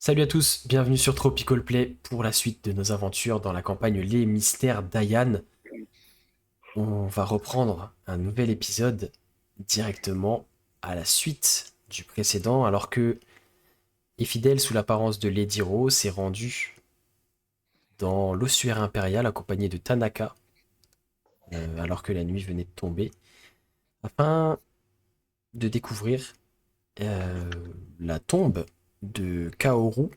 Salut à tous, bienvenue sur Tropical Play pour la suite de nos aventures dans la campagne Les Mystères d'Ayan. On va reprendre un nouvel épisode directement à la suite du précédent, alors que Ephidel, sous l'apparence de Lady Rose, s'est rendu dans l'ossuaire impérial accompagné de Tanaka, alors que la nuit venait de tomber, afin de découvrir la tombe de Kaoru,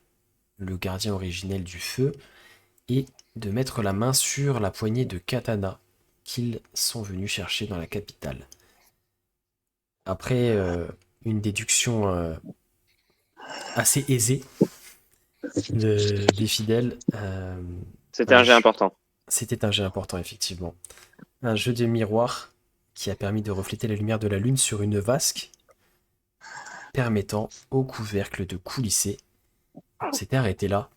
le gardien originel du feu, et de mettre la main sur la poignée de katana qu'ils sont venus chercher dans la capitale. Après une déduction assez aisée des fidèles, C'était un jet important. c'était un jet important effectivement. Un jeu de miroir qui a permis de refléter la lumière de la lune sur une vasque, permettant au couvercle de coulisser. On s'était arrêté là,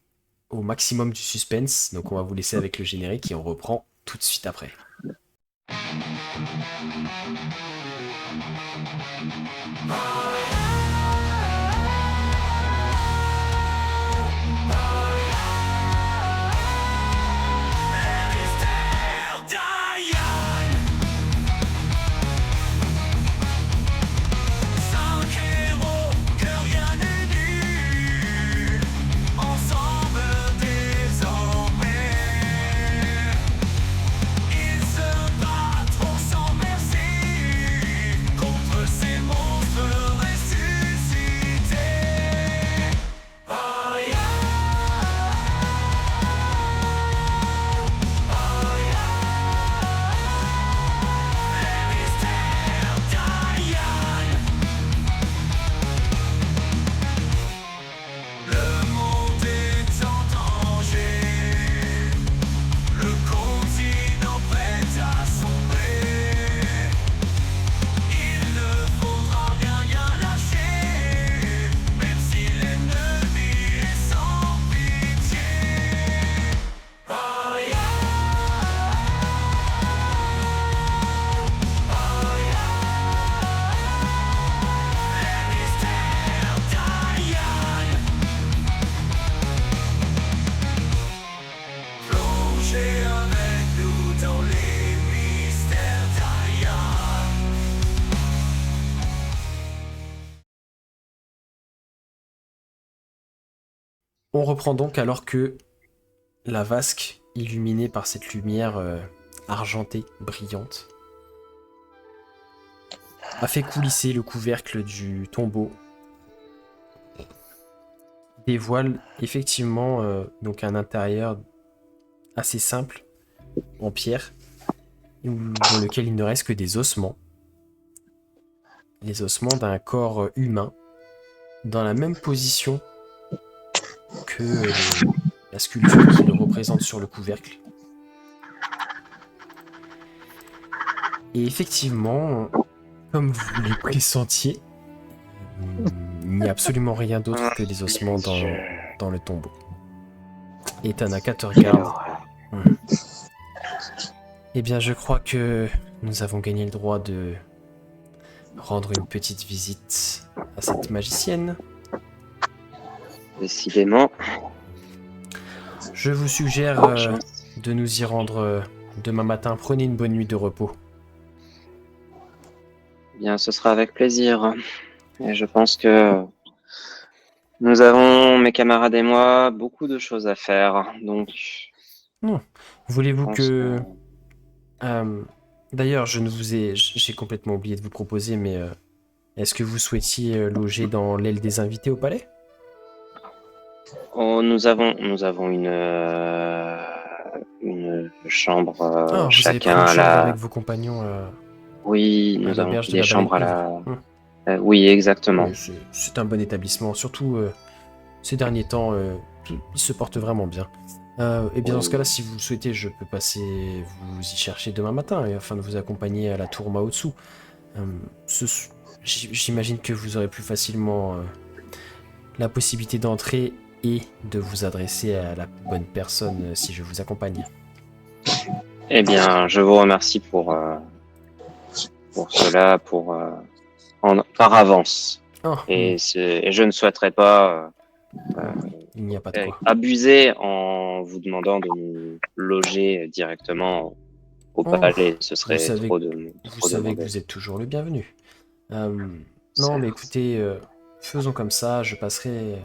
au maximum du suspense, donc on va vous laisser avec le générique et on reprend tout de suite après. On reprend donc alors que la vasque, illuminée par cette lumière argentée, brillante, a fait coulisser le couvercle du tombeau, dévoile effectivement donc un intérieur assez simple, en pierre, dans lequel il ne reste que des ossements. Les ossements d'un corps humain, dans la même position que la sculpture qui le représente sur le couvercle. Et effectivement, comme vous le pressentiez, il n'y a absolument rien d'autre que des ossements dans le tombeau. Et Tanaka te regarde. Eh bien, je crois que nous avons gagné le droit de rendre une petite visite à cette magicienne. Décidément. Je vous suggère de nous y rendre demain matin. Prenez une bonne nuit de repos. Bien, ce sera avec plaisir. Et je pense que nous avons, mes camarades et moi, beaucoup de choses à faire. Donc, Non. Voulez-vous je pense que... D'ailleurs, j'ai complètement oublié de vous proposer, mais est-ce que vous souhaitiez loger dans l'aile des invités au palais? nous avons une chambre Ah, vous avez pris chacun une à chambre la. avec vos compagnons Oui, à nous avons l'auberge pris de des la Baleine chambres à Ivre. la. Oui, exactement. Oui, c'est un bon établissement, surtout ces derniers temps, il se porte vraiment bien. Et bien dans ce Oui. cas-là, si vous le souhaitez, je peux passer vous y chercher demain matin, afin de vous accompagner à la tour Maotsu. Euh, J'imagine que vous aurez plus facilement la possibilité d'entrer et de vous adresser à la bonne personne si je vous accompagne. Eh bien, je vous remercie pour cela, par avance. Ah, Et je ne souhaiterais pas Il n'y a pas de quoi. Abuser en vous demandant de nous loger directement au Oh, palais. Ce vous serait savez, vous trop savez que demandé. vous êtes toujours le bienvenu. Euh, non, mais Certes. écoutez, faisons comme ça. Je passerai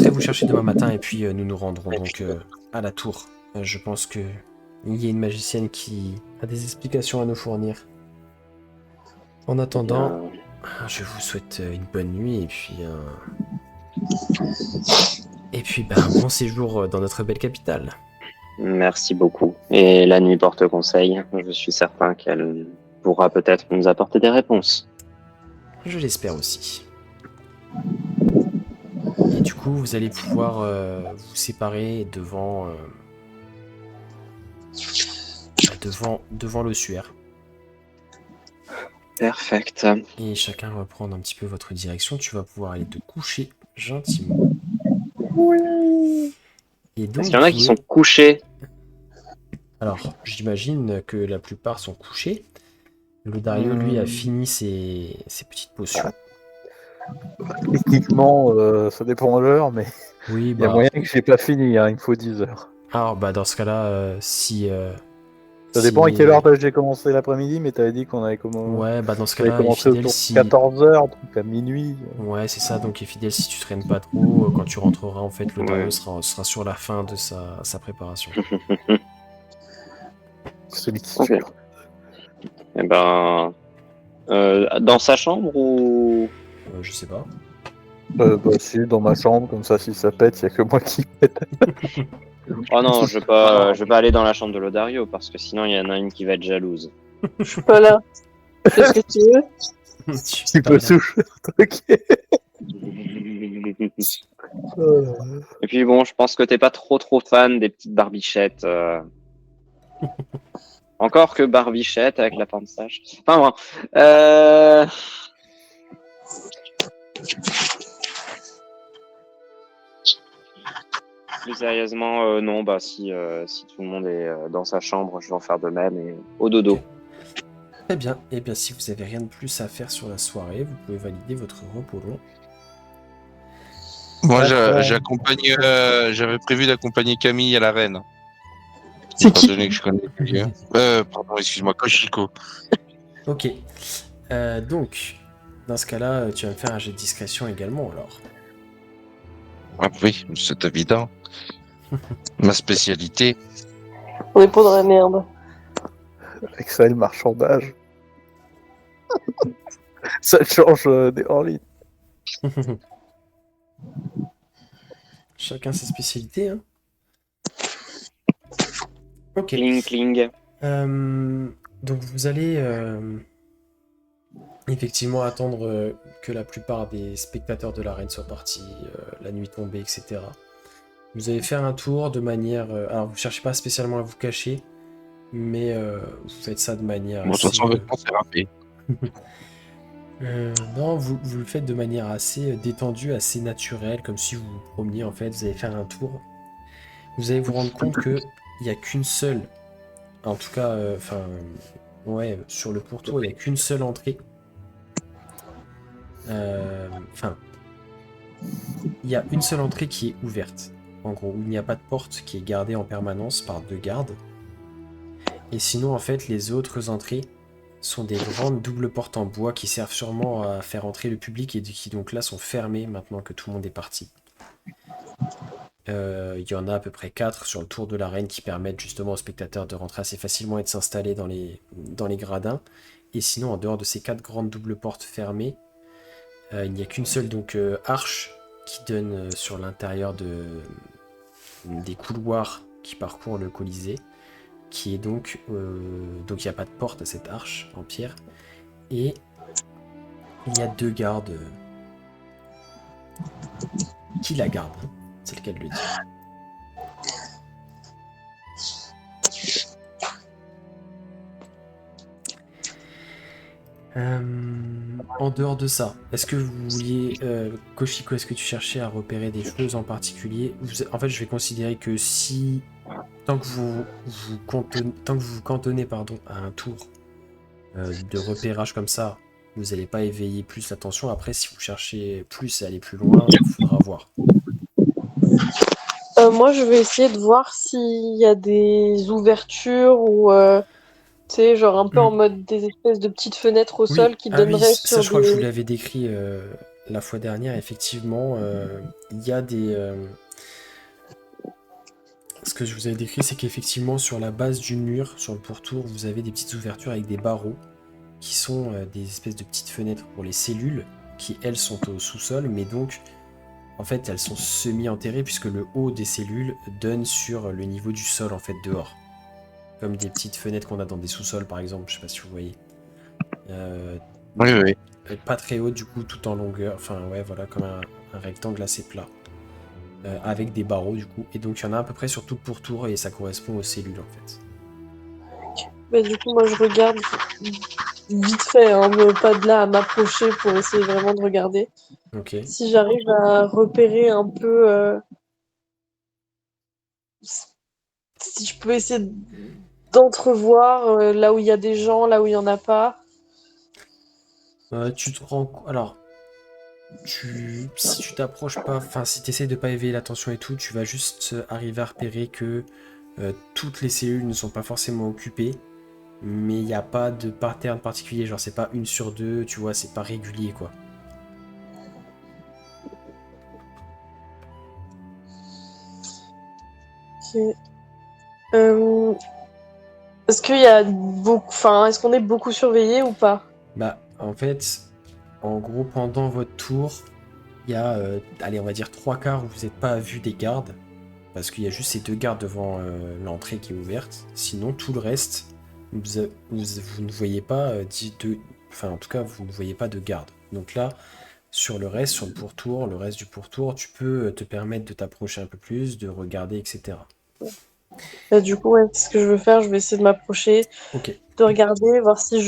vous chercher demain matin et puis nous nous rendrons Et donc puis, à la tour. Je pense que il y a une magicienne qui a des explications à nous fournir. En eh attendant, bien, je vous souhaite une bonne nuit et puis ben, un bon séjour dans notre belle capitale. merci beaucoup. Et la nuit porte conseil. Je suis certain qu'elle pourra peut-être nous apporter des réponses. Je l'espère aussi. Et du coup, vous allez pouvoir vous séparer devant l'ossuaire. Perfect. Et chacun va prendre un petit peu votre direction. Tu vas pouvoir aller te coucher gentiment. Et Est-ce donc, qu'il y vous en a qui pouvez... sont couchés? Alors, j'imagine que la plupart sont couchés. Le Dario, lui, a Hum, fini ses petites potions. Techniquement, ça dépend de l'heure, mais Oui, il y a bah... moyen que j'ai pas fini, hein, il me faut 10 heures. Alors, bah, dans ce cas-là, Ça dépend à si... quelle heure j'ai commencé l'après-midi, mais t'avais dit qu'on avait, Ouais, bah, dans ce qu'on avait cas-là, et commencé fidèle, autour de si... 14 heures, donc à minuit. Ouais, c'est ça, donc et fidèle, si tu traînes pas trop, quand tu rentreras, en fait, le Dario Ouais. sera sur la fin de sa préparation. Celui qui Ok. tue. Eh ben, dans sa chambre ou... Je sais pas. Bah si, dans ma chambre, comme ça, si ça pète, il y a que moi qui pète. Oh non, je vais pas aller dans la chambre de Lodario parce que sinon il y en a une qui va être jalouse. Je suis pas là. Qu'est-ce que tu veux? Tu peux soucher. Ok. Et puis bon, je pense que t'es pas trop fan des petites barbichettes. Encore que barbichette avec la pansage. Enfin bon. Plus sérieusement, non, bah si tout le monde est dans sa chambre, je vais en faire de même et au dodo. Ok. Très bien. Et bien, si vous avez rien de plus à faire sur la soirée, vous pouvez valider votre repos long. Moi, D'accord. j'avais prévu d'accompagner Camille à la reine. C'est Étant qui? donné que je connais bien. Pardon, excuse-moi, Koshiko. Ok. Donc, dans ce cas-là, tu vas me faire un jet de discrétion également, alors. Ah oui, c'est évident. Ma spécialité. On est pour dans la merde. Avec ça et le marchandage. Ça change des hors ligne. Chacun ses spécialités, hein. Ok. Cling cling. Donc vous allez effectivement attendre que la plupart des spectateurs de l'arène soient partis, la nuit tombée, etc. Vous allez faire un tour de manière... alors vous cherchez pas spécialement à vous cacher, mais vous faites ça de manière Bon, de toute façon, avec moi, c'est râpé. non, vous le faites de manière assez détendue, assez naturelle, comme si vous vous promeniez en fait, vous allez faire un tour. Vous allez vous rendre compte que il n'y a qu'une seule, en tout cas, ouais, sur le pourtour, il n'y a qu'une seule entrée. Enfin, il y a une seule entrée qui est ouverte, en gros, où il n'y a pas de porte qui est gardée en permanence par 2 gardes. Et sinon, en fait, les autres entrées sont des grandes doubles portes en bois qui servent sûrement à faire entrer le public et qui donc là sont fermées maintenant que tout le monde est parti. Il y en a à peu près 4 sur le tour de l'arène qui permettent justement aux spectateurs de rentrer assez facilement et de s'installer dans les gradins. Et sinon, en dehors de ces 4 grandes doubles portes fermées, il n'y a qu'une seule donc arche qui donne sur l'intérieur des couloirs qui parcourent le Colisée, qui est donc il n'y a pas de porte à cette arche en pierre, et il y a 2 gardes qui la gardent, hein, c'est le cas de le dire. En dehors de ça, est-ce que vous vouliez, Koshiko, est-ce que tu cherchais à repérer des choses en particulier? En fait, je vais considérer que si, tant que vous vous cantonnez pardon, à un tour de repérage comme ça, vous n'allez pas éveiller plus l'attention. Après, si vous cherchez plus et aller plus loin, il faudra voir. Moi, je vais essayer de voir s'il y a des ouvertures ou, tu sais, genre un peu en mode des espèces de petites fenêtres au Oui, sol qui ah oui, donneraient ça sur je crois que je vous des... l'avais décrit la fois dernière. Effectivement, il y a des... ce que je vous avais décrit, c'est qu'effectivement, sur la base du mur, sur le pourtour, vous avez des petites ouvertures avec des barreaux qui sont des espèces de petites fenêtres pour les cellules qui, elles, sont au sous-sol, mais donc, en fait, elles sont semi-enterrées puisque le haut des cellules donne sur le niveau du sol, en fait, dehors. Comme des petites fenêtres qu'on a dans des sous-sols, par exemple, je sais pas si vous voyez. Euh, Oui, oui. Pas très haut, du coup, tout en longueur. Enfin, ouais, voilà, comme un rectangle assez plat. Avec des barreaux, du coup. Et donc, il y en a à peu près sur tout le pourtour et ça correspond aux cellules, en fait. Bah, du coup, moi, je regarde vite fait, hein, mais pas de là à m'approcher pour essayer vraiment de regarder. Ok. Si j'arrive à repérer un peu, si je peux essayer d'entrevoir là où il y a des gens, là où il y en a pas. Tu te rends... Alors, si tu t'approches pas, enfin si tu essaies de pas éveiller l'attention et tout, tu vas juste arriver à repérer que toutes les cellules ne sont pas forcément occupées, mais il n'y a pas de pattern particulier, genre c'est pas une sur deux, tu vois, c'est pas régulier quoi. Ok. Euh, est-ce qu'il y a beaucoup, enfin, est-ce qu'on est beaucoup surveillé ou pas? Bah en fait, en gros pendant votre tour, il y a, allez on va dire trois quarts où vous n'êtes pas à vue des gardes, parce qu'il y a juste ces deux gardes devant l'entrée qui est ouverte, sinon tout le reste, vous ne voyez pas enfin en tout cas vous ne voyez pas de garde. Donc là, sur le reste, sur le pourtour, le reste du pourtour, tu peux te permettre de t'approcher un peu plus, de regarder, etc. Bah, du coup, ouais, ce que je veux faire, je vais essayer de m'approcher, Ok. de regarder, voir si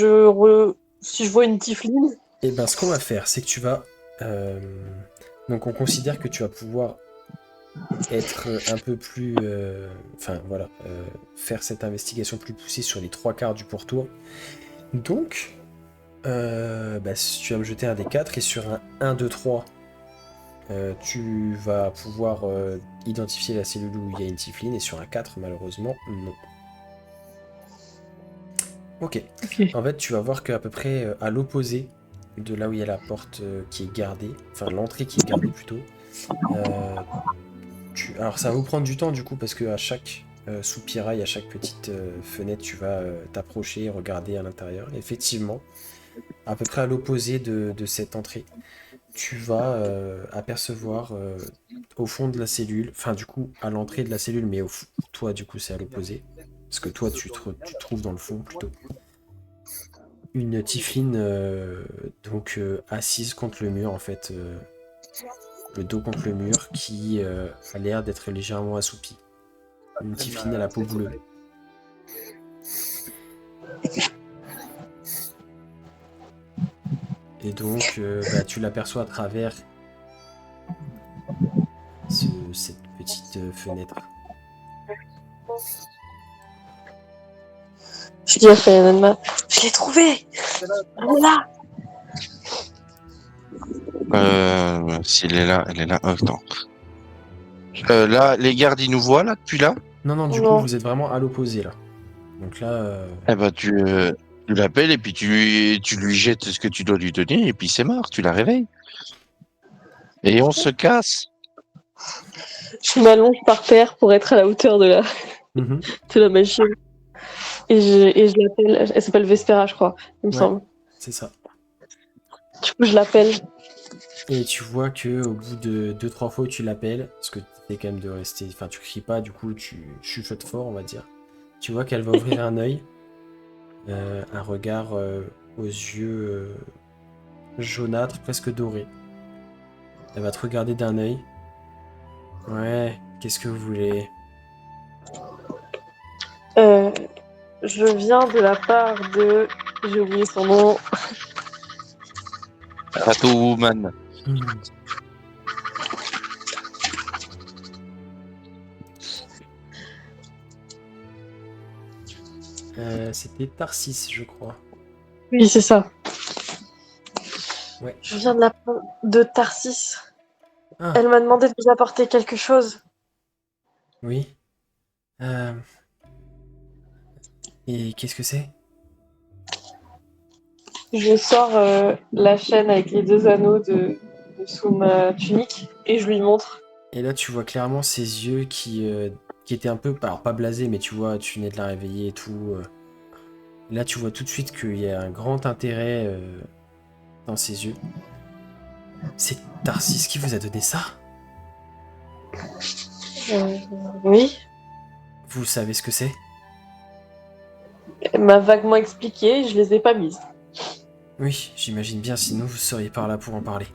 si je vois une tiefling. Et ben ce qu'on va faire, c'est que tu vas... euh, Donc on considère que tu vas pouvoir être un peu plus... Enfin voilà, faire cette investigation plus poussée sur les trois quarts du pourtour. Donc, bah, tu vas me jeter un des 4 et sur un 1, 2, 3, tu vas pouvoir identifier la cellule où il y a une tiefling et sur un 4, malheureusement, non. Ok. Ok. En fait, tu vas voir qu'à peu près à l'opposé de là où il y a la porte qui est gardée, enfin l'entrée qui est gardée plutôt, euh, alors ça va vous prendre du temps du coup parce que à chaque soupirail, à chaque petite fenêtre, tu vas t'approcher, regarder à l'intérieur. Effectivement, à peu près à l'opposé de cette entrée, tu vas apercevoir au fond de la cellule, enfin du coup à l'entrée de la cellule, mais toi du coup c'est à l'opposé, parce que toi tu te trouves dans le fond plutôt. Une tiefling donc assise contre le mur en fait, le dos contre le mur, qui a l'air d'être légèrement assoupie. Une tiefling à la peau bleue. Et donc bah, tu l'aperçois à travers cette petite fenêtre. Je dis à Fayananma, je l'ai trouvé! Elle est là! Si elle est là. Oh, attends. Là, les gardes, ils nous voient, là, depuis là? Non, non, du coup Non. vous êtes vraiment à l'opposé là. Donc là, Eh ben, tu l'appelles et puis tu lui jettes ce que tu dois lui donner et puis c'est mort, tu la réveilles. Et on se casse. Je m'allonge par terre pour être à la hauteur mhm, de la machine. Et je l'appelle. Elle s'appelle Vespera, je crois, il me ouais, semble. c'est ça. Du coup, je l'appelle. Et tu vois que au bout de deux trois fois où tu l'appelles, parce que t'es quand même de rester, enfin tu cries pas, du coup tu chuchotes fort, on va dire. Tu vois qu'elle va ouvrir un œil, un regard aux yeux jaunâtres, presque dorés. Elle va te regarder d'un œil. Ouais, qu'est-ce que vous voulez? Euh, je viens de la part de... J'ai oublié son nom. Tattoo Woman. Hmm. C'était Tarsis, je crois. Oui, c'est ça. Ouais. Je viens de Tarsis. Ah, Elle m'a demandé de vous apporter quelque chose. oui. Euh, Et qu'est-ce que c'est? Je sors la chaîne avec les 2 anneaux de sous ma tunique et je lui montre. Et là, tu vois clairement ses yeux qui étaient un peu, alors pas blasés, mais tu vois, tu venais de la réveiller et tout. Là, tu vois tout de suite qu'il y a un grand intérêt dans ses yeux. C'est Tarsis qui vous a donné ça? Euh, oui. Vous savez ce que c'est? Elle m'a vaguement expliqué, je les ai pas mises. Oui, j'imagine bien, sinon vous seriez par là pour en parler.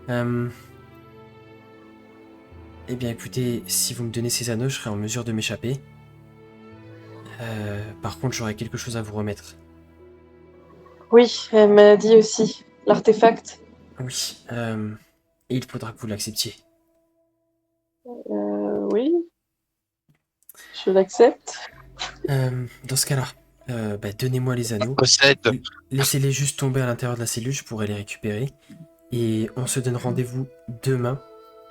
Euh, Eh bien, écoutez, si vous me donnez ces anneaux, je serai en mesure de m'échapper. Par contre, j'aurai quelque chose à vous remettre. Oui, elle m'a dit aussi. L'artefact. Oui, et il faudra que vous l'acceptiez. Oui, je l'accepte. Dans ce cas-là, donnez-moi les anneaux. Possède. Laissez-les juste tomber à l'intérieur de la cellule, je pourrai les récupérer. Et on se donne rendez-vous demain,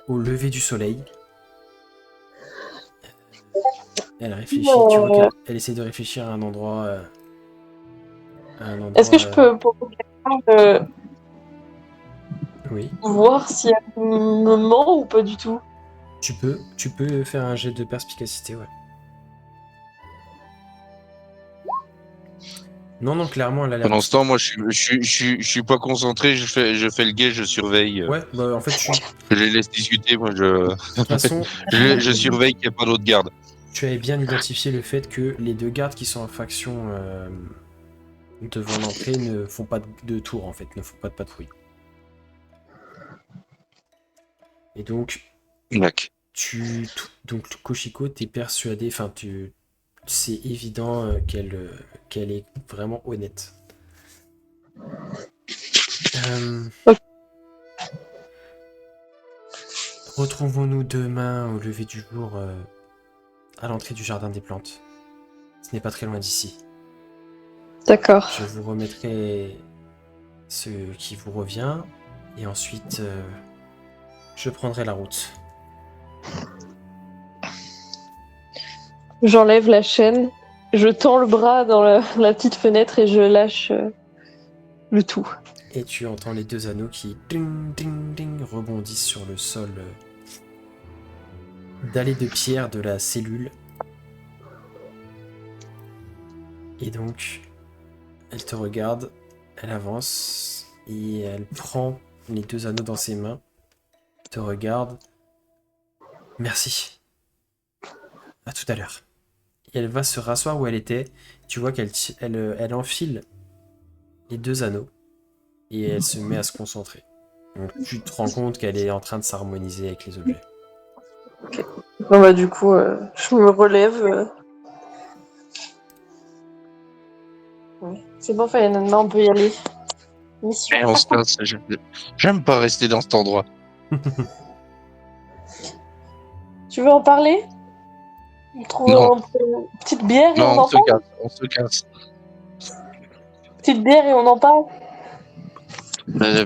au lever du soleil. Elle réfléchit, tu vois qu'elle essaie de réfléchir à un endroit. Est-ce que je peux pour Oui, voir si elle me ment ou pas du tout? tu peux faire un jet de perspicacité, ouais. Non, non, clairement, elle a l'air. Pendant ce temps, moi, je suis pas concentré, je fais le guet, je surveille. Ouais, bah en fait, Je les laisse discuter, moi, de toute façon, je surveille qu'il n'y a pas d'autres gardes. tu avais bien identifié le fait que les 2 gardes qui sont en faction devant l'entrée ne font pas de tour, en fait, ne font pas de patrouille. Et donc, Mac. donc Koshiko, t'es persuadé, enfin, c'est évident qu'elle est vraiment honnête. Ok. Retrouvons-nous demain au lever du jour à l'entrée du jardin des plantes. Ce n'est pas très loin d'ici. D'accord. Je vous remettrai ce qui vous revient et ensuite je prendrai la route. J'enlève la chaîne, je tends le bras dans la petite fenêtre et je lâche le tout. Et tu entends les 2 anneaux qui ding, ding, ding, rebondissent sur le sol dallé de pierre de la cellule. Et donc, elle te regarde, elle avance et elle prend les 2 anneaux dans ses mains, te regarde. Merci. À tout à l'heure. Et elle va se rasseoir où elle était. Tu vois elle enfile les 2 anneaux et elle se met à se concentrer. Donc tu te rends compte qu'elle est en train de s'harmoniser avec les objets. Bon bah du coup, je me relève. Ouais. C'est bon, Faye, on peut y aller. Mission. Et on se casse. J'aime pas rester dans cet endroit. Tu veux en parler? On trouve Non. une petite bière et Non, on en parle? on se casse. Petite bière et on en parle?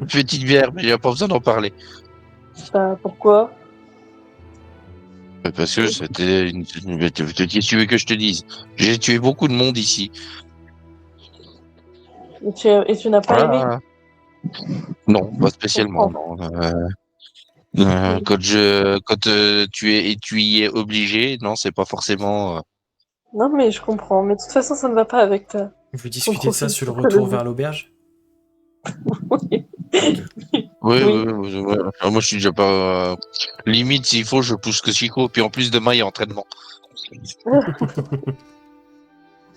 Petite bière, mais il n'y a pas besoin d'en parler. Bah pourquoi? Parce que c'était qu'est-ce que tu veux que je te dise? J'ai tué beaucoup de monde ici. Et tu n'as pas aimé? Ah. Non, pas spécialement, non. Quand tu y es obligé, non, c'est pas forcément. Non mais je comprends, mais de toute façon ça ne va pas avec ta... Vous ton discutez de ça profil sur le retour psychologique. vers l'auberge? Oui. Ok. Oui, Oui. Ah, moi, je suis déjà pas. Limite, s'il faut, je pousse que Chico. Puis en plus, demain, il y a entraînement.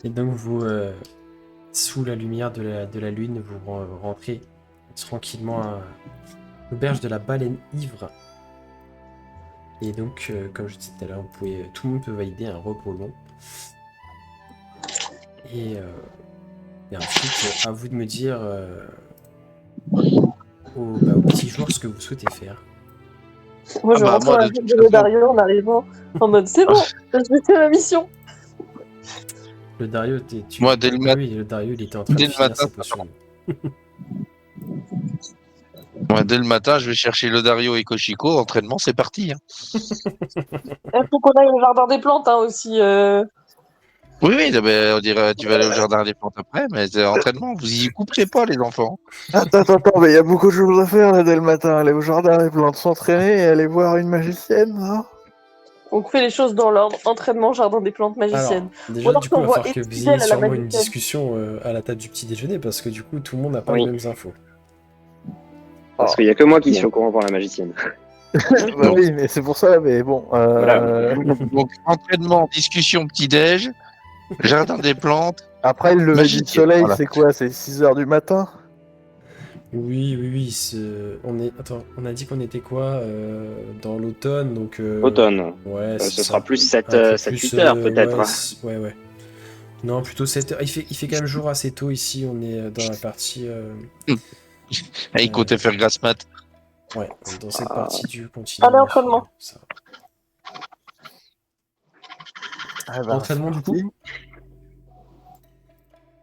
Et donc vous, sous la lumière de la lune, vous rentrez tranquillement à l'auberge de la Baleine Ivre. Et donc, comme je disais tout à l'heure, tout le monde peut valider un repos long. Et ensuite, à vous de me dire au petit jour ce que vous souhaitez faire. Moi Ah je bah, rentre moi, dans la de ville toute de façon. Dario en arrivant en mode c'est bon, j'ai fait ma mission. Le Dario, Moi, dès le ah oui, le Dario, il était en train de dès le finir matin, ses potions. Ouais, dès le matin, je vais chercher le Dario et Koshiko. Entraînement, c'est parti. Hein. Il faut qu'on aille au jardin des plantes aussi. Oui, oui, on dirait tu vas aller au jardin des plantes après, mais c'est entraînement, vous y couperez pas, les enfants. Attends, mais il y a beaucoup de choses à faire là, dès le matin. Aller au jardin des plantes, s'entraîner et aller voir une magicienne, non? On fait les choses dans l'ordre. Entraînement, jardin des plantes, magicienne. Alors, déjà, alors du coup, il va t'envoies falloir que vous Estelle à ayez la sûrement une magicienne. discussion à la table du petit déjeuner parce que du coup, tout le monde n'a pas Oui. les mêmes infos. Parce qu'il y a que moi qui suis au courant pour la magicienne. Bah oui, mais c'est pour ça, mais bon. Voilà. Donc, entraînement, discussion, petit-déj, jardin des plantes. Après, le lever du Magicienne, soleil, voilà. c'est quoi? C'est 6h du matin? Oui. On a dit qu'on était quoi dans l'automne, donc. Automne. Ouais, Ce c'est sera ça. plus Un peu 7-8 plus, heures peut-être. Ouais. Non, plutôt 7 heures. Il fait quand même jour assez tôt ici. On est dans la partie. Et il comptait faire grasse mat. Ouais, dans cette partie du continent. Allez, entraînement. Ça. Ah bah, Entraînement, c'est du coup parti.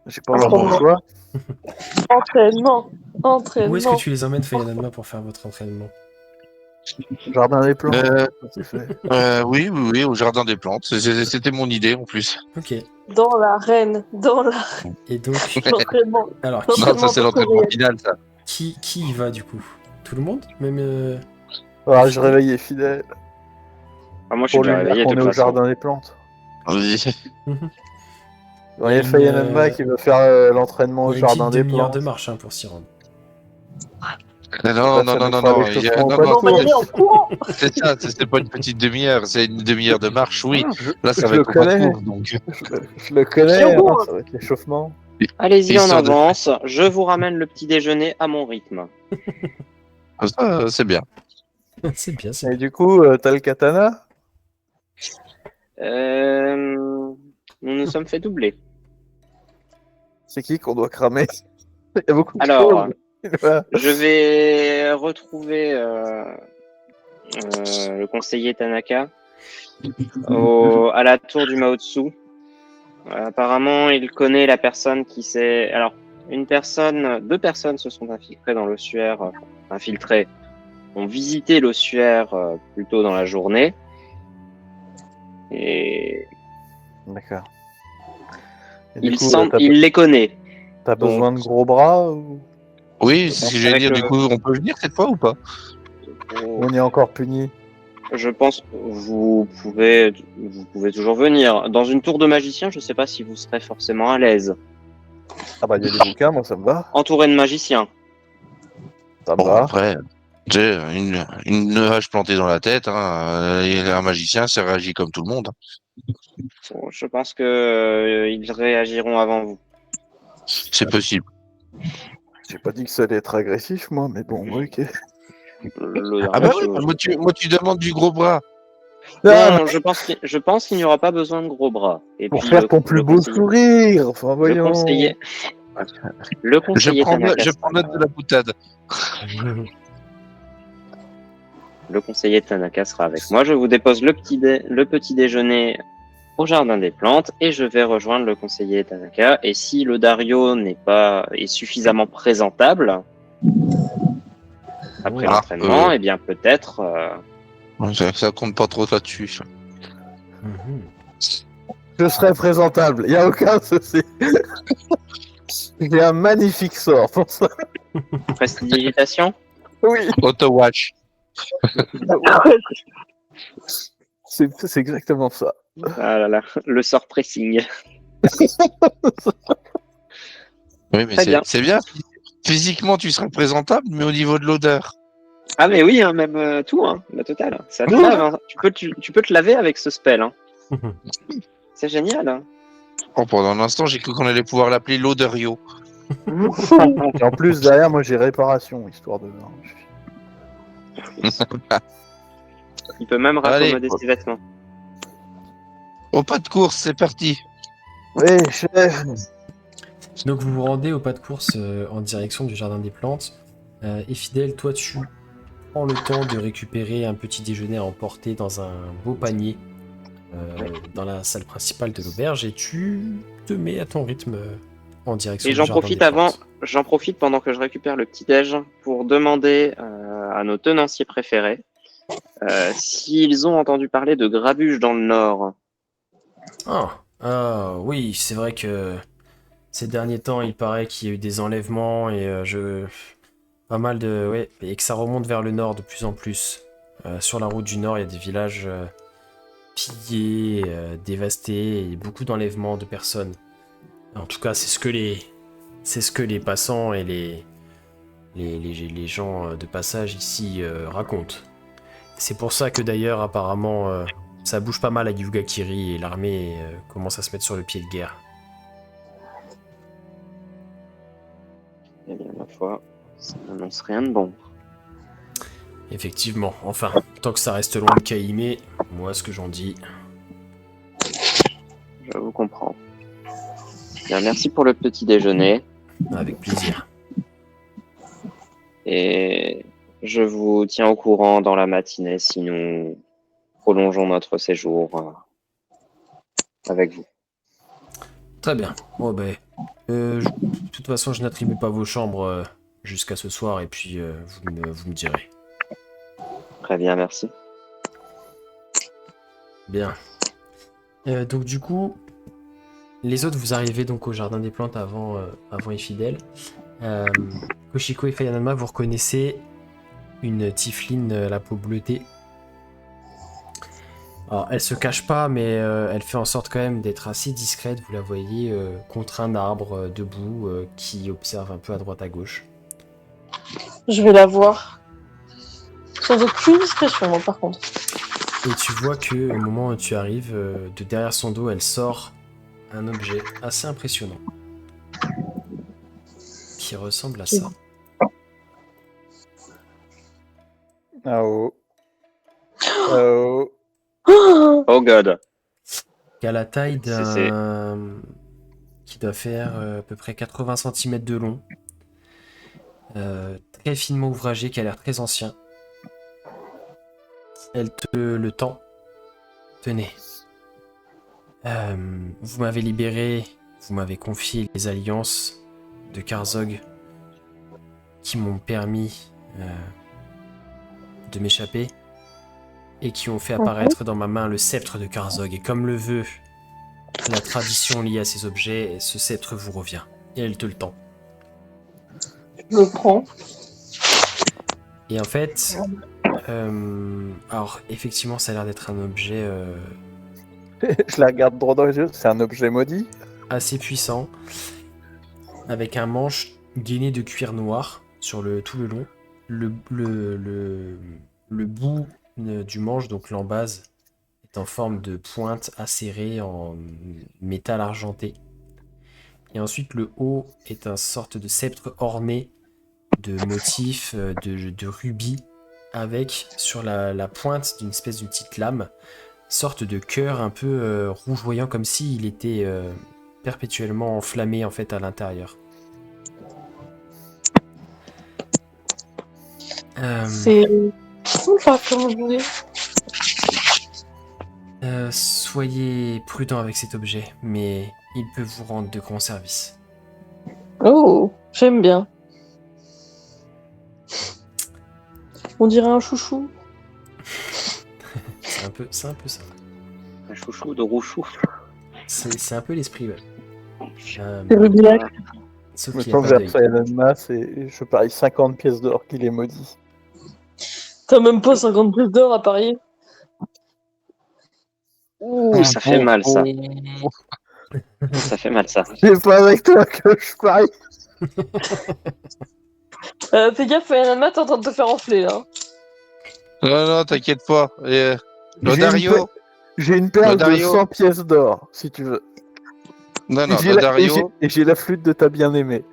J'ai pas vraiment le choix. Entraînement. Où Entraînement. est-ce que tu les emmènes, Fayananma, pour faire votre entraînement? Jardin des plantes. C'est fait. Oui, au jardin des plantes. C'était mon idée en plus. Ok. Dans l'arène. Dans la... Et donc, L'entraînement. alors, Non, ça c'est l'entraînement final, ça. qui y va du coup? Tout le monde? Même. Ah, je réveillais fidèle Ah, moi je suis pour lui déjà dire réveillé de qu'on est toute au façon. jardin des plantes. Oui. Il y a Une, Fayananma qui veut faire l'entraînement Il au y a une jardin petite des demi-heure plantes. de marche hein, pour s'y rendre. Non. Ça nous fera l'échauffement au Non, pas de On va y course. aller en courant. c'est ça, c'est pas une petite demi-heure, c'est une demi-heure de marche, oui. Là, ça je va le être au pas de connais. course, donc. Je le connais, Tiens bon, hein, hein. ça va être l'échauffement. Allez-y en Histoire de- avance, je vous ramène le petit déjeuner à mon rythme. Ça, c'est bien. C'est bien, c'est Et bien. du coup, t'as le katana? Nous nous sommes fait doubler. C'est qui qu'on doit cramer? Il y a beaucoup de Alors, choses. je vais retrouver le conseiller Tanaka à la tour du Maotsu. Apparemment, il connaît la personne qui s'est... Alors, deux personnes se sont infiltrées dans l'ossuaire, ont visité l'ossuaire plus tôt dans la journée. Et D'accord. Et du coup, il les connaît. t'as donc- besoin de gros bras ou Oui, c'est ce que j'allais dire, Avec du coup, on peut venir cette fois ou pas? on est encore puni? Je pense que vous pouvez toujours venir. Dans une tour de magicien, je sais pas si vous serez forcément à l'aise. Ah bah, il y a des bouquins, moi ça me va. Entouré de magiciens. Ça me Bon, va. après, tu sais, une hache plantée dans la tête, hein, et un magicien, ça réagit comme tout le monde. Bon, je pense que ils réagiront avant vous. C'est possible. J'ai pas dit que ça allait être agressif, moi, mais bon, ok. Ah bah oui, moi tu demandes du gros bras. Non, je pense qu'il n'y aura pas besoin de gros bras. Et Pour puis, faire ton plus beau sourire, enfin le voyons. conseiller Je prends Tanaka note de la boutade. le conseiller Tanaka sera avec moi. Je vous dépose le petit déjeuner au jardin des plantes et je vais rejoindre le conseiller Tanaka. Et si le Dario est suffisamment présentable après l'entraînement, eh bien peut-être. Ça compte pas trop là-dessus. Mhm. Je serai présentable, il n'y a aucun souci. J'ai un magnifique sort pour ça. Prestidigitation. Oui, Auto-watch. c'est exactement ça. Ah là là, le sort pressing. Oui, mais Très bien. c'est bien. Physiquement, tu seras présentable, mais au niveau de l'odeur. Ah mais oui, hein, même tout, hein, la totale. Ça te lave, hein. Tu peux te laver avec ce spell. Hein. C'est génial. Hein. Oh, pendant un instant, j'ai cru qu'on allait pouvoir l'appeler l'oderio. Et en plus, derrière, moi j'ai réparation, histoire de. Il peut même Allez. raccommoder ses vêtements. Au pas de course, c'est parti. Oui, chef. Donc vous vous rendez au pas de course en direction du jardin des plantes. Et Fidèle, toi tu prends le temps de récupérer un petit déjeuner à emporter dans un beau panier dans la salle principale de l'auberge et tu te mets à ton rythme en direction Et du j'en jardin profite des plantes. j'en profite pendant que je récupère le petit-déj pour demander à nos tenanciers préférés s'ils ont entendu parler de grabuge dans le Nord. Oui, c'est vrai que ces derniers temps, il paraît qu'il y a eu des enlèvements et pas mal de... Ouais, et que ça remonte vers le nord de plus en plus. Sur la route du nord, il y a des villages pillés, dévastés, et beaucoup d'enlèvements de personnes. En tout cas, c'est ce que les passants et les gens de passage ici racontent. C'est pour ça que d'ailleurs, apparemment, ça bouge pas mal à Yugakiri et l'armée commence à se mettre sur le pied de guerre. Eh bien, ma foi, ça n'annonce rien de bon. Effectivement, enfin, tant que ça reste loin de Kaimé, moi ce que j'en dis. Je vous comprends. Bien, merci pour le petit déjeuner. Avec plaisir. Et je vous tiens au courant dans la matinée si nous prolongeons notre séjour avec vous. Très bien. Bon, ben, de toute façon, je n'attribue pas vos chambres jusqu'à ce soir et puis vous me direz. Très bien, merci. Bien. Donc du coup, les autres, vous arrivez donc au Jardin des Plantes avant Infidèle. Koshiko et Fayanama, vous reconnaissez une Tifline, la peau bleutée. Alors, elle se cache pas, mais elle fait en sorte quand même d'être assez discrète. Vous la voyez contre un arbre, debout, qui observe un peu à droite à gauche. Je vais la voir. Sans aucune discrétion, moi, par contre. Et tu vois que au moment où tu arrives, de derrière son dos, elle sort un objet assez impressionnant. Qui ressemble à ça. Ah oh. Oh. Oh god. Qui a la taille C'est- d'un... qui doit faire à peu près 80 cm de long. Très finement ouvragé, qui a l'air très ancien. Elle te le tend. Tenez. Vous m'avez libéré, vous m'avez confié les alliances de Karzog qui m'ont permis de m'échapper et qui ont fait apparaître dans ma main le sceptre de Karzog. Et comme le veut la tradition liée à ces objets, ce sceptre vous revient. Et elle te le tend. Je le prends. Et en fait, alors effectivement, ça a l'air d'être un objet Je la regarde droit dans les yeux, c'est un objet maudit. assez puissant, avec un manche gainé de cuir noir sur tout le long. Le bout du manche, donc l'embase, est en forme de pointe acérée en métal argenté. Et ensuite, le haut est une sorte de sceptre orné de motifs de rubis, avec sur la pointe d'une espèce d'une petite lame, sorte de cœur un peu rougeoyant, comme s'il était perpétuellement enflammé en fait à l'intérieur. C'est sympa comme jouer. Soyez prudent avec cet objet, mais il peut vous rendre de grands services. Oh, j'aime bien. On dirait un chouchou. C'est un peu ça. Un chouchou de rouchou. C'est un peu l'esprit, ouais. C'est Rubilac. Sauf Mais qu'il n'y a quand pas j'ai d'œil. Elon Musk, je parie 50 pièces d'or qu'il est maudit. T'as même pas 50 pièces d'or à parier. Ouh, ça fait mal, ça. Ça fait mal, ça. C'est pas avec toi que je parie. Fais gaffe, Yanama, t'es en train de te faire enfler là. Non, t'inquiète pas. J'ai Lodario. J'ai une perle de Lodario. 100 pièces d'or, si tu veux. Non, Et non, j'ai Lodario. et j'ai la flûte de ta bien-aimée.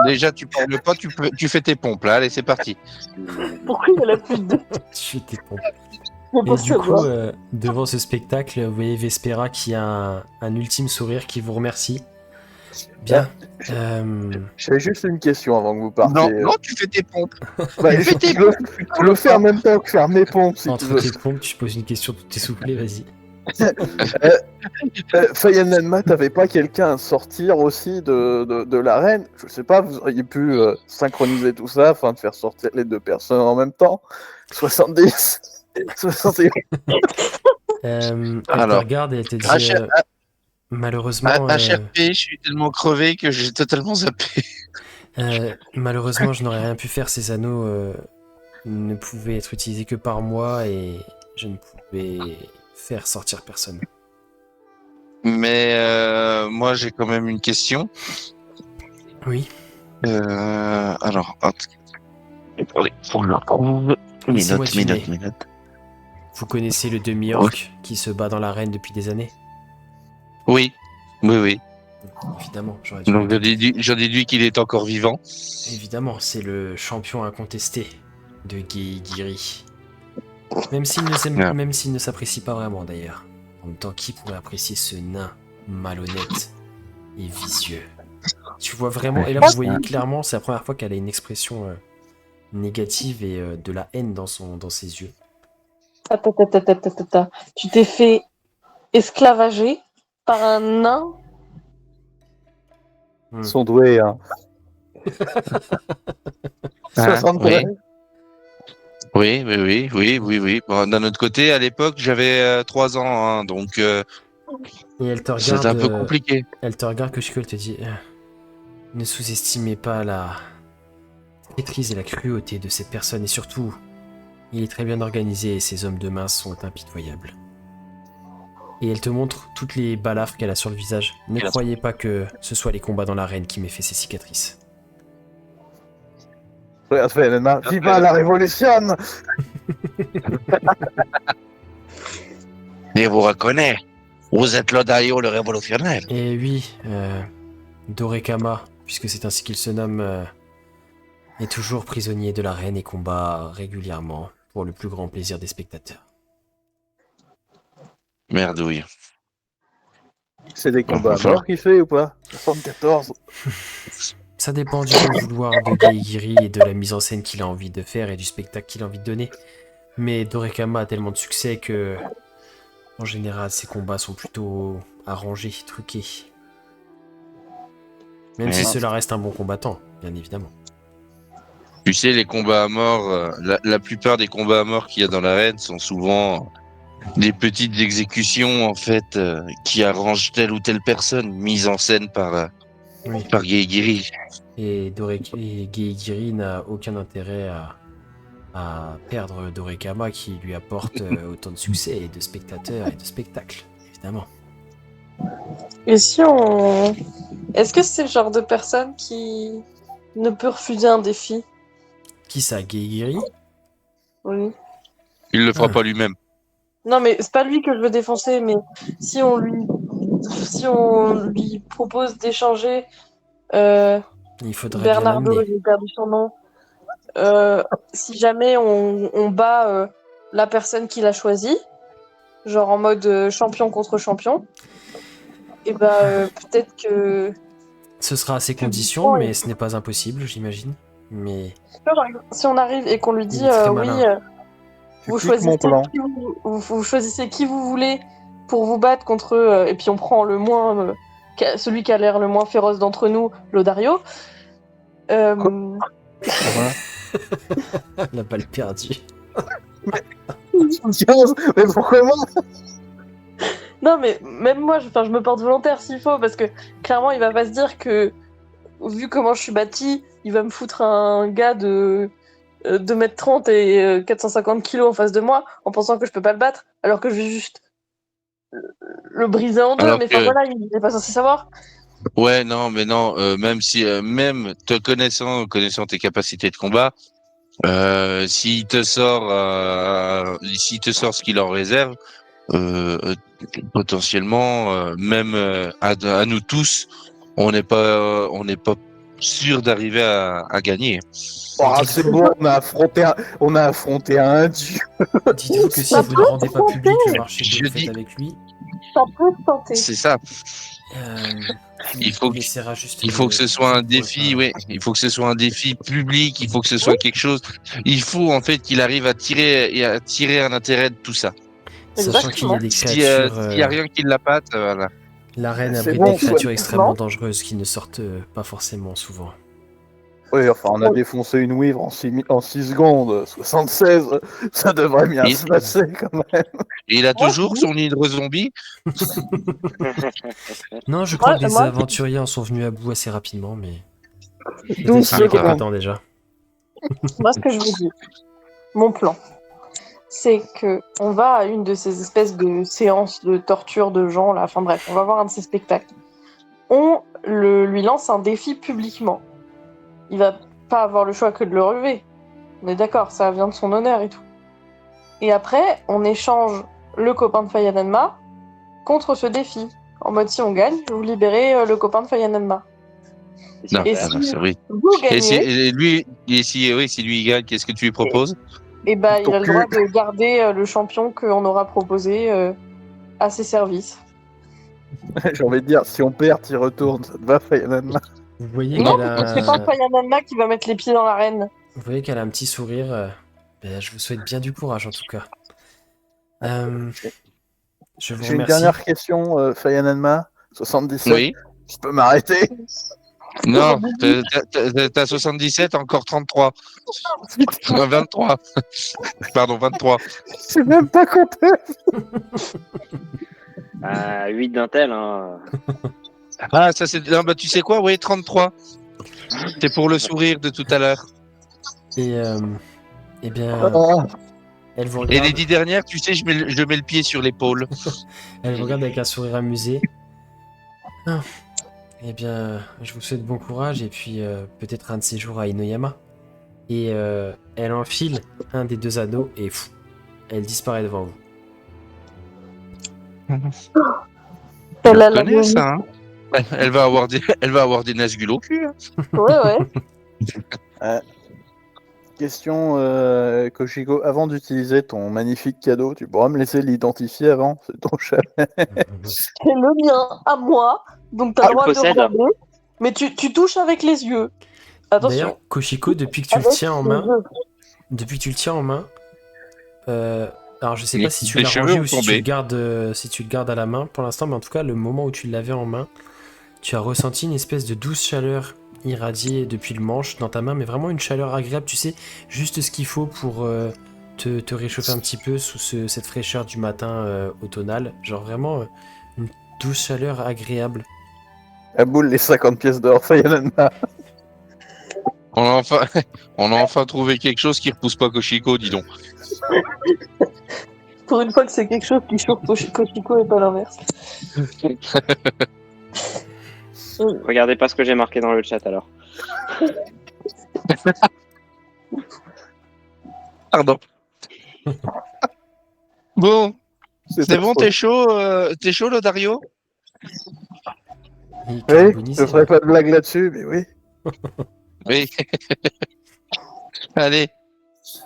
Déjà, tu parles pas, tu fais tes pompes là. Allez, c'est parti. Pourquoi il y a la plus de... Tu étais con. Je Et pense du coup, savoir. devant ce spectacle, vous voyez Vespera qui a un ultime sourire qui vous remercie. Bien. J'ai juste une question avant que vous partiez. Non, tu fais tes pompes. Bah, fais tes je le fais en même temps que faire mes pompes, si tu Entre veux. tes pompes, tu poses une question tout essoufflée, vas-y. Fayenenma, t'avais pas quelqu'un à sortir aussi de l'arène? Je sais pas, vous auriez pu synchroniser tout ça afin de faire sortir les deux personnes en même temps. 70, 71. Elle te Alors, regarde et elle te dit H- malheureusement, HRP, je suis tellement crevé que j'ai totalement zappé. malheureusement, je n'aurais rien pu faire. Ces anneaux ne pouvaient être utilisés que par moi et je ne pouvais faire sortir personne. Mais moi, j'ai quand même une question. Oui. Alors, attendez, faut que je le retrouve. Laissez-moi Minute. deviner. Vous connaissez le demi-orc qui se bat dans l'arène depuis des années? Oui. Évidemment, j'aurais dû. Donc, j'en déduis qu'il est encore vivant. Évidemment, c'est le champion incontesté de Geigiri. Même s'il ne s'apprécie pas vraiment d'ailleurs. En même temps, qui pourrait apprécier ce nain malhonnête et vicieux? Tu vois vraiment, et là vous voyez clairement, c'est la première fois qu'elle a une expression négative et de la haine dans ses yeux. Attends. Tu t'es fait esclavager par un nain? Ils sont doués, hein. 63. Oui. Bon, d'un autre côté, à l'époque, j'avais 3 ans, hein, donc Et elle te regarde. c'était un peu compliqué. Elle te regarde, Koshiko, te dit ne sous-estimez pas la maîtrise et la cruauté de cette personne, et surtout, il est très bien organisé et ses hommes de main sont impitoyables. Et elle te montre toutes les balafres qu'elle a sur le visage. Ne croyez pas que ce soit les combats dans l'arène qui m'aient fait ces cicatrices. Regarde Fayenenma, viva la révolution! Et vous reconnaissez, vous êtes l'Odaio, le révolutionnaire. Et oui, Dorekama, puisque c'est ainsi qu'il se nomme, est toujours prisonnier de l'arène et combat régulièrement pour le plus grand plaisir des spectateurs. Merdouille. C'est des combats Enfin. morts qu'il fait ou pas? 74. Ça dépend du bon vouloir de Geigiri et de la mise en scène qu'il a envie de faire et du spectacle qu'il a envie de donner. Mais Dorekama a tellement de succès que, en général, ses combats sont plutôt arrangés, truqués. Même si cela reste un bon combattant, bien évidemment. Tu sais, les combats à mort, la plupart des combats à mort qu'il y a dans l'arène sont souvent des petites exécutions, en fait, qui arrangent telle ou telle personne, mise en scène par Geigiri. Et Geigiri n'a aucun intérêt à perdre Dorekama qui lui apporte autant de succès et de spectateurs et de spectacles, évidemment. Et si on... Est-ce que c'est le genre de personne qui ne peut refuser un défi? Qui ça, Geigiri? Oui. Il le fera pas lui-même. Non, mais c'est pas lui que je veux défoncer, mais si on lui propose d'échanger Il faudrait Bernardo, bien l'amener. j'ai perdu son nom, si jamais on bat la personne qu'il a choisie, genre en mode champion contre champion, et peut-être que... Ce sera à ses conditions, mais ce n'est pas impossible, j'imagine. Mais Si on arrive et qu'on lui dit Il est très oui, malin. vous piques mon plan. vous choisissez qui vous voulez pour vous battre contre eux, et puis on prend le moins, celui qui a l'air le moins féroce d'entre nous, Lodario. la balle perdue. Mais pourquoi moi? Non, mais même moi, je me porte volontaire s'il faut, parce que clairement, il va pas se dire que, vu comment je suis bâti, il va me foutre un gars de 2m30 et 450 kilos en face de moi, en pensant que je peux pas le battre, alors que je vais juste le briser en deux, Alors mais que- voilà, il est pas censé savoir. Ouais, non, mais non, même si, même te connaissant tes capacités de combat, s'il te sort ce qu'il en réserve, potentiellement, même à nous tous, on n'est pas sûr d'arriver à gagner. Oh, c'est bon, on a affronté un dieu. Dites-vous que si vous ne rendez pas public le marché que Je vous faites dis- avec lui, Ça peut se tenter. C'est ça. il faut que- essaiera juste Il faut que ce soit un de- défi, oui. Il faut que ce soit un défi public. Il faut que ce soit quelque chose. Il faut en fait qu'il arrive à tirer un intérêt de tout ça. Sachant qu'il y a des S'il créatures. y a rien qui l'appâte, voilà. L'arène C'est abrite bon, des créatures soit- extrêmement Non. dangereuses qui ne sortent pas forcément souvent. Oui, enfin, on a défoncé une Weaver en 6 secondes, 76, ça devrait bien Il- se passer quand même. Et il a Moi, toujours son hydre zombie. Non, je crois Moi- que les moi- aventuriers en sont venus à bout assez rapidement, mais 12 peut-être qu'il était pas secondes. temps déjà. Moi, ce que je vous dis, mon plan, c'est que on va à une de ces espèces de séances de torture de gens, là. Enfin bref, on va voir un de ces spectacles. On lui lance un défi publiquement. Il va pas avoir le choix que de le relever. On est d'accord, ça vient de son honneur et tout. Et après, on échange le copain de Fayanenma contre ce défi. En mode, si on gagne, vous libérez le copain de Fayanenma. Non, Et non, si c'est vrai. vous Et si gagnez, et lui, si lui il gagne, qu'est-ce que tu lui proposes? eh ben, il Ton a le cul. droit de garder le champion qu'on aura proposé à ses services. J'ai envie de dire, si on perd, il retourne, ça te va, Fayananma? Vous voyez Non, qu'elle c'est pas a... Fayanenma qui va mettre les pieds dans l'arène. Vous voyez qu'elle a un petit sourire. Ben, je vous souhaite bien du courage en tout cas. Je vous J'ai une remercie. dernière question, Fayananma, 77. Oui. Je peux m'arrêter? Non, t'as 77, encore 33. 23. Pardon, 23. Je sais même pas compter. 8 d'un tel, hein. Ah, ça c'est. Non, bah tu sais quoi, oui, 33. C'est pour le sourire de tout à l'heure. Et eh bien, Ah, elle vous Et regarde. les 10 dernières, tu sais, je mets le pied sur l'épaule. Elle vous regarde avec un sourire amusé. Ah. Eh bien, je vous souhaite bon courage et puis peut-être un de ces jours à Inoyama. Et elle enfile un des deux anneaux et elle disparaît devant vous. Elle a Je la connais ça, hein. Elle va avoir des nasgules au cul. Hein. Ouais. question, Koshiko, avant d'utiliser ton magnifique cadeau, tu pourras me laisser l'identifier avant? C'est ton chat. C'est le mien, à moi. Donc t'as Ah, le droit le de possède. regarder. Mais tu touches avec les yeux. Attention. D'ailleurs, Koshiko, depuis que tu le Avec tiens en les main, yeux. alors je sais Les- pas si tu les l'as cheveux rangé ont ou si tu tombé. le gardes, si tu le gardes à la main pour l'instant, mais en tout cas, le moment où tu l'avais en main, tu as ressenti une espèce de douce chaleur irradiée depuis le manche dans ta main, mais vraiment une chaleur agréable, tu sais, juste ce qu'il faut pour te réchauffer un petit peu sous cette fraîcheur du matin automnal. Genre vraiment une douce chaleur agréable. La boule, les 50 pièces d'or, Fayananma. On a enfin trouvé quelque chose qui repousse pas Koshiko, dis donc. Pour une fois que c'est quelque chose qui chauffe Koshiko et pas l'inverse. Regardez pas ce que j'ai marqué dans le chat alors. Pardon. Bon, c'est bon, trop- t'es chaud, Lodario? Et Oui, Karabounis, je ferai pas de blague là-dessus, mais oui. Oui. Allez,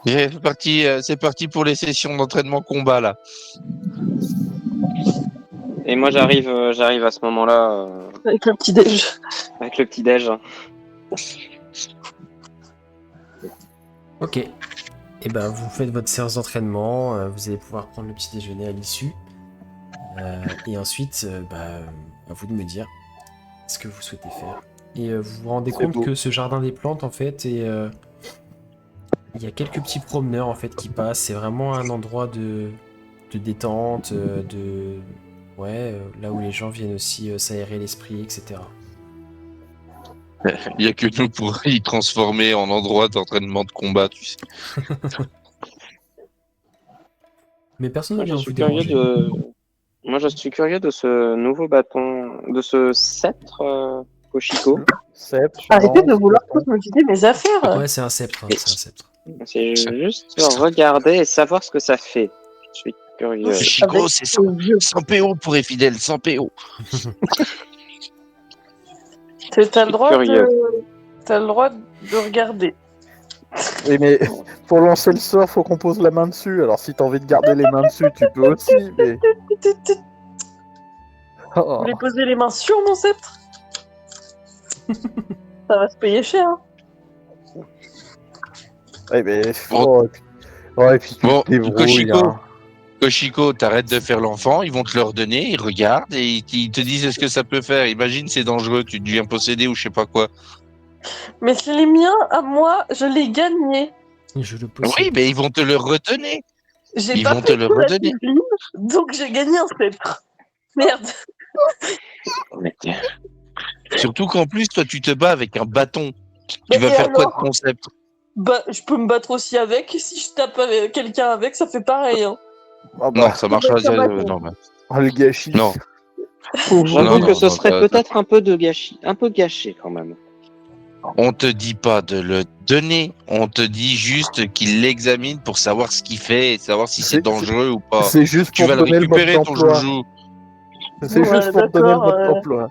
c'est parti pour les sessions d'entraînement combat là. Et moi j'arrive à ce moment-là Avec le petit déj. avec le petit déj. Ok. Et ben vous faites votre séance d'entraînement, vous allez pouvoir prendre le petit déjeuner à l'issue. Et ensuite, à vous de me dire ce que vous souhaitez faire. Et vous vous rendez C'est compte beau. que ce jardin des plantes, en fait, il y a quelques petits promeneurs en fait qui passent. C'est vraiment un endroit de détente, là où les gens viennent aussi s'aérer l'esprit, etc. Il y a que nous pour y transformer en endroit d'entraînement de combat, tu sais. Mais personne ne Moi je vient suis vous curieux déranger. de ce nouveau bâton, de ce sceptre Koshiko. Sceptre, Arrêtez de lance, vouloir bâton. tous me vider mes affaires. Ouais, c'est un sceptre, hein, c'est un sceptre. C'est juste regarder et savoir ce que ça fait. Je suis curieux. Chico, Avec c'est les yeux. 100 PO pour les fidèles, 100 PO. T'as le droit curieux. T'as le droit de regarder. Oui, mais pour lancer le sort, faut qu'on pose la main dessus. Alors si t'as envie de garder les mains dessus, tu peux aussi, mais... Vous Oh. voulez poser les mains sur mon sceptre? Ça va se payer cher. Hein. Ouais, mais... Bon. Oh, et puis tu Bon, te débrouilles, Koshiko. hein. Koshiko, t'arrêtes de faire l'enfant, ils vont te le redonner, ils regardent et ils te disent est-ce que ça peut faire. Imagine, c'est dangereux, tu deviens possédé ou je sais pas quoi. Mais c'est les miens à moi, je l'ai gagné. Je le possède. Oui, mais ils vont te le redonner. J'ai Ils pas vont te fait le tout la redonner. discipline, donc j'ai gagné un sceptre. Merde. Surtout qu'en plus, toi, tu te bats avec un bâton. Tu Mais vas et faire quoi de alors ton sceptre? Bah, je peux me battre aussi avec. Si je tape quelqu'un avec, ça fait pareil. Hein. Ah Non, bah, ça marchera. Avec un bâton. Non, mais- oh, le gâchis. non. J'avoue Non, que ce non, serait peut-être un peu de gâchis, un peu gâché quand même. On te dit pas de le donner. On te dit juste qu'il l'examine pour savoir ce qu'il fait et savoir si c'est C'est- dangereux ou pas. C'est juste Tu pour vas te le donner le mode récupérer, ton d'emploi. joujou. C'est Ouais, juste pour te donner le d'accord, mode d'emploi.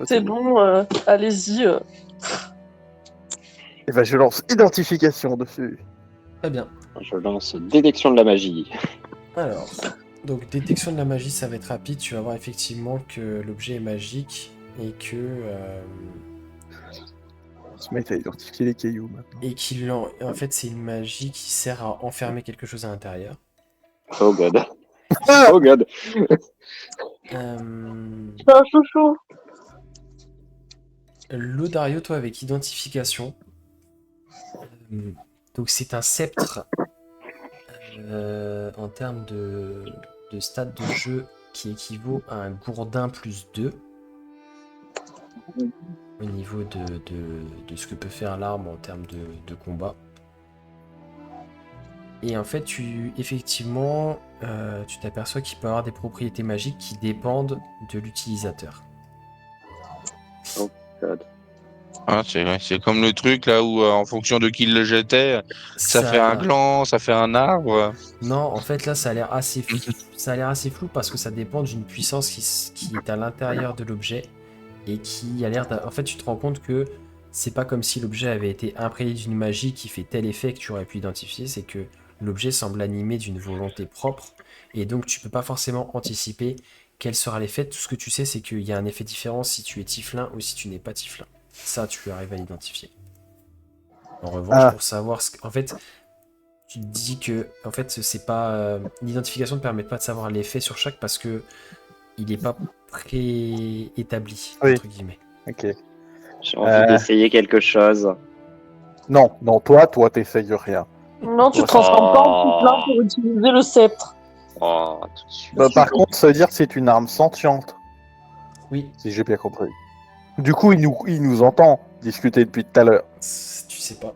C'est bon, allez-y. Et ben je lance identification dessus. Très bien. Je lance détection de la magie. Alors, donc détection de la magie, ça va être rapide. Tu vas voir effectivement que l'objet est magique et que Ce mec a identifié les cailloux maintenant. en fait c'est une magie qui sert à enfermer quelque chose à l'intérieur. Oh god. Oh god. C'est un chouchou. Lodario, toi avec identification. Donc c'est un sceptre en termes de stade de jeu qui équivaut à un gourdin plus 2 au niveau de ce que peut faire l'arme en termes de combat. Et en fait, effectivement, tu t'aperçois qu'il peut avoir des propriétés magiques qui dépendent de l'utilisateur. Ah, c'est comme le truc là où, en fonction de qui le jetait, ça fait un gland, ça fait un arbre. Non, en fait, là, ça a l'air assez flou parce que ça dépend d'une puissance qui est à l'intérieur de l'objet et qui a l'air En fait, tu te rends compte que c'est pas comme si l'objet avait été imprégné d'une magie qui fait tel effet que tu aurais pu identifier, c'est que l'objet semble animé d'une volonté propre et donc tu peux pas forcément anticiper quel sera l'effet. Tout ce que tu sais, c'est qu'il y a un effet différent si tu es Tiflin ou si tu n'es pas Tiflin. Ça, tu arrives à l'identifier. En revanche, pour savoir en fait, tu te dis que en fait, c'est pas l'identification ne permet pas de savoir l'effet sur chaque parce que il n'est pas préétabli entre guillemets. Ok. J'ai envie d'essayer quelque chose. Non, toi t'essayes rien. Non, tu Ouais. te transformes pas en Tiflin pour utiliser le sceptre. Oh, tout de suite. Bah, par contre, ça veut dire que c'est une arme sentiente, Oui, si j'ai bien compris. Du coup, il nous entend discuter depuis tout à l'heure. tu sais pas.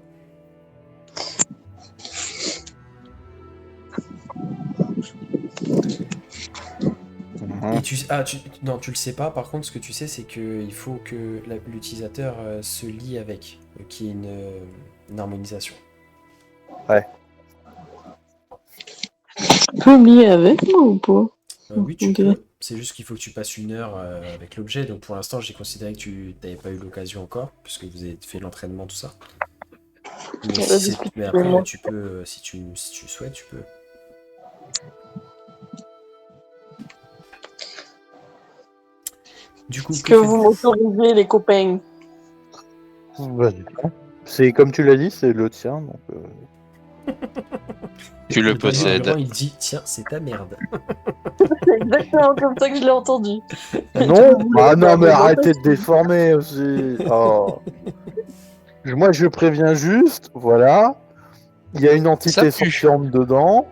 Et non, tu le sais pas. Par contre, ce que tu sais, c'est qu'il faut que l'utilisateur se lie avec, qu'il y ait une harmonisation. Ouais. Tu peux me lier avec moi ou pas? Oui, tu Ok. peux. C'est juste qu'il faut que tu passes 1 heure avec l'objet. Donc pour l'instant, j'ai considéré que tu n'avais pas eu l'occasion encore, puisque vous avez fait l'entraînement, tout ça. Mais après, tu peux, si tu souhaites, tu peux. Du coup, Est-ce que vous m'autorisez, les copains? Vas-y. C'est comme tu l'as dit, c'est le tien, donc. Tu le possèdes. Il dit tiens, c'est ta merde. C'est exactement comme ça que je l'ai entendu. Non, ah non, mais arrêtez de déformer aussi. Oh. Moi, je préviens juste, voilà. Il y a une entité Ça pue. sentiente dedans.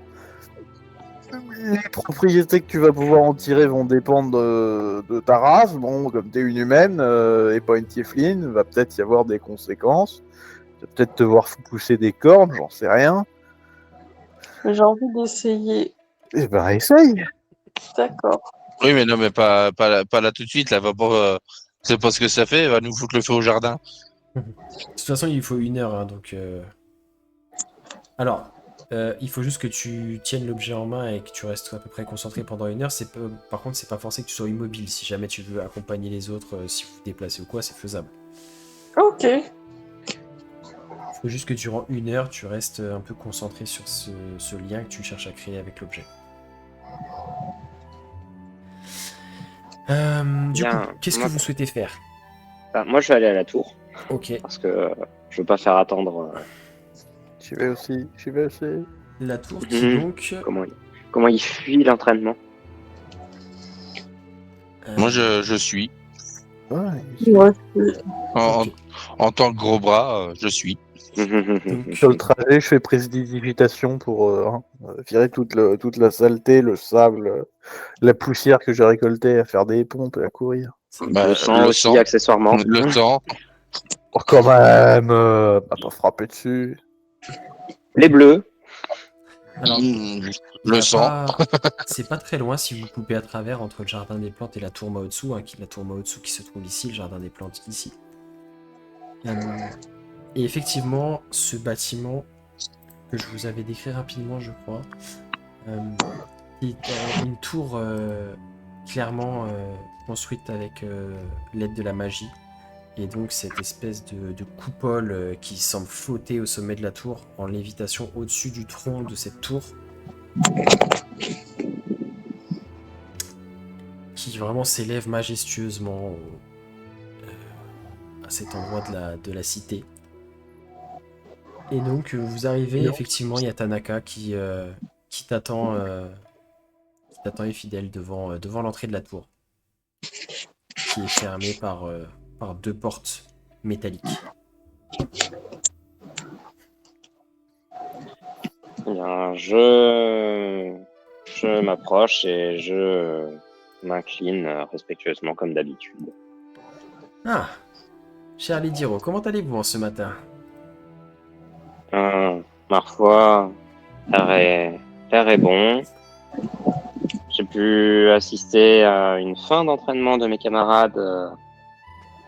Les propriétés que tu vas pouvoir en tirer vont dépendre de ta race. Bon, comme t'es une humaine et pas une tiefling, va peut-être y avoir des conséquences. Tu vas peut-être te voir pousser des cornes, j'en sais rien. J'ai envie d'essayer. Eh ben, essaye. D'accord. Oui, mais non, mais pas là tout de suite. Là, va pas. C'est pas ce que ça fait. Elle va nous foutre le feu au jardin. De toute façon, il faut 1 heure, hein, donc. Alors, il faut juste que tu tiennes l'objet en main et que tu restes à peu près concentré pendant 1 heure. Par contre, c'est pas forcé que tu sois immobile. Si jamais tu veux accompagner les autres, si vous vous déplacez ou quoi, c'est faisable. Ok. Il faut juste que durant 1 heure, tu restes un peu concentré sur ce lien que tu cherches à créer avec l'objet. Du coup, qu'est-ce que vous souhaitez faire? Moi, je vais aller à la tour Ok. parce que je veux pas faire attendre. J'y vais aussi. La tour qui donc Comment il comment il fuit l'entraînement. Moi, je suis. Ouais, Ouais. En, Ok. en tant que gros bras, je suis. Donc, sur le trajet, je fais présidigitation pour virer toute la saleté, le sable, la poussière que j'ai récoltée, à faire des pompes et à courir. Le sang aussi, accessoirement. Le sang. Oh, quand même, pas frapper dessus. Les bleus. alors, Mmh, il y le a sang. pas... c'est pas très loin si vous coupez à travers entre le jardin des plantes et la tour Maotsu, hein, la tour Maotsu qui se trouve ici, le jardin des plantes ici. Et effectivement, ce bâtiment que je vous avais décrit rapidement, je crois, est une tour clairement construite avec l'aide de la magie. Et donc cette espèce de coupole qui semble flotter au sommet de la tour en lévitation au-dessus du tronc de cette tour. Qui vraiment s'élève majestueusement à cet endroit de la cité. Et donc vous arrivez, effectivement, il y a Tanaka qui t'attend fidèle devant l'entrée de la tour, qui est fermée par deux portes métalliques. Eh bien, je m'approche et je m'incline respectueusement comme d'habitude. Ah, cher Lidiro, comment allez-vous en ce matin? Ma foi, l'air est bon. J'ai pu assister à une fin d'entraînement de mes camarades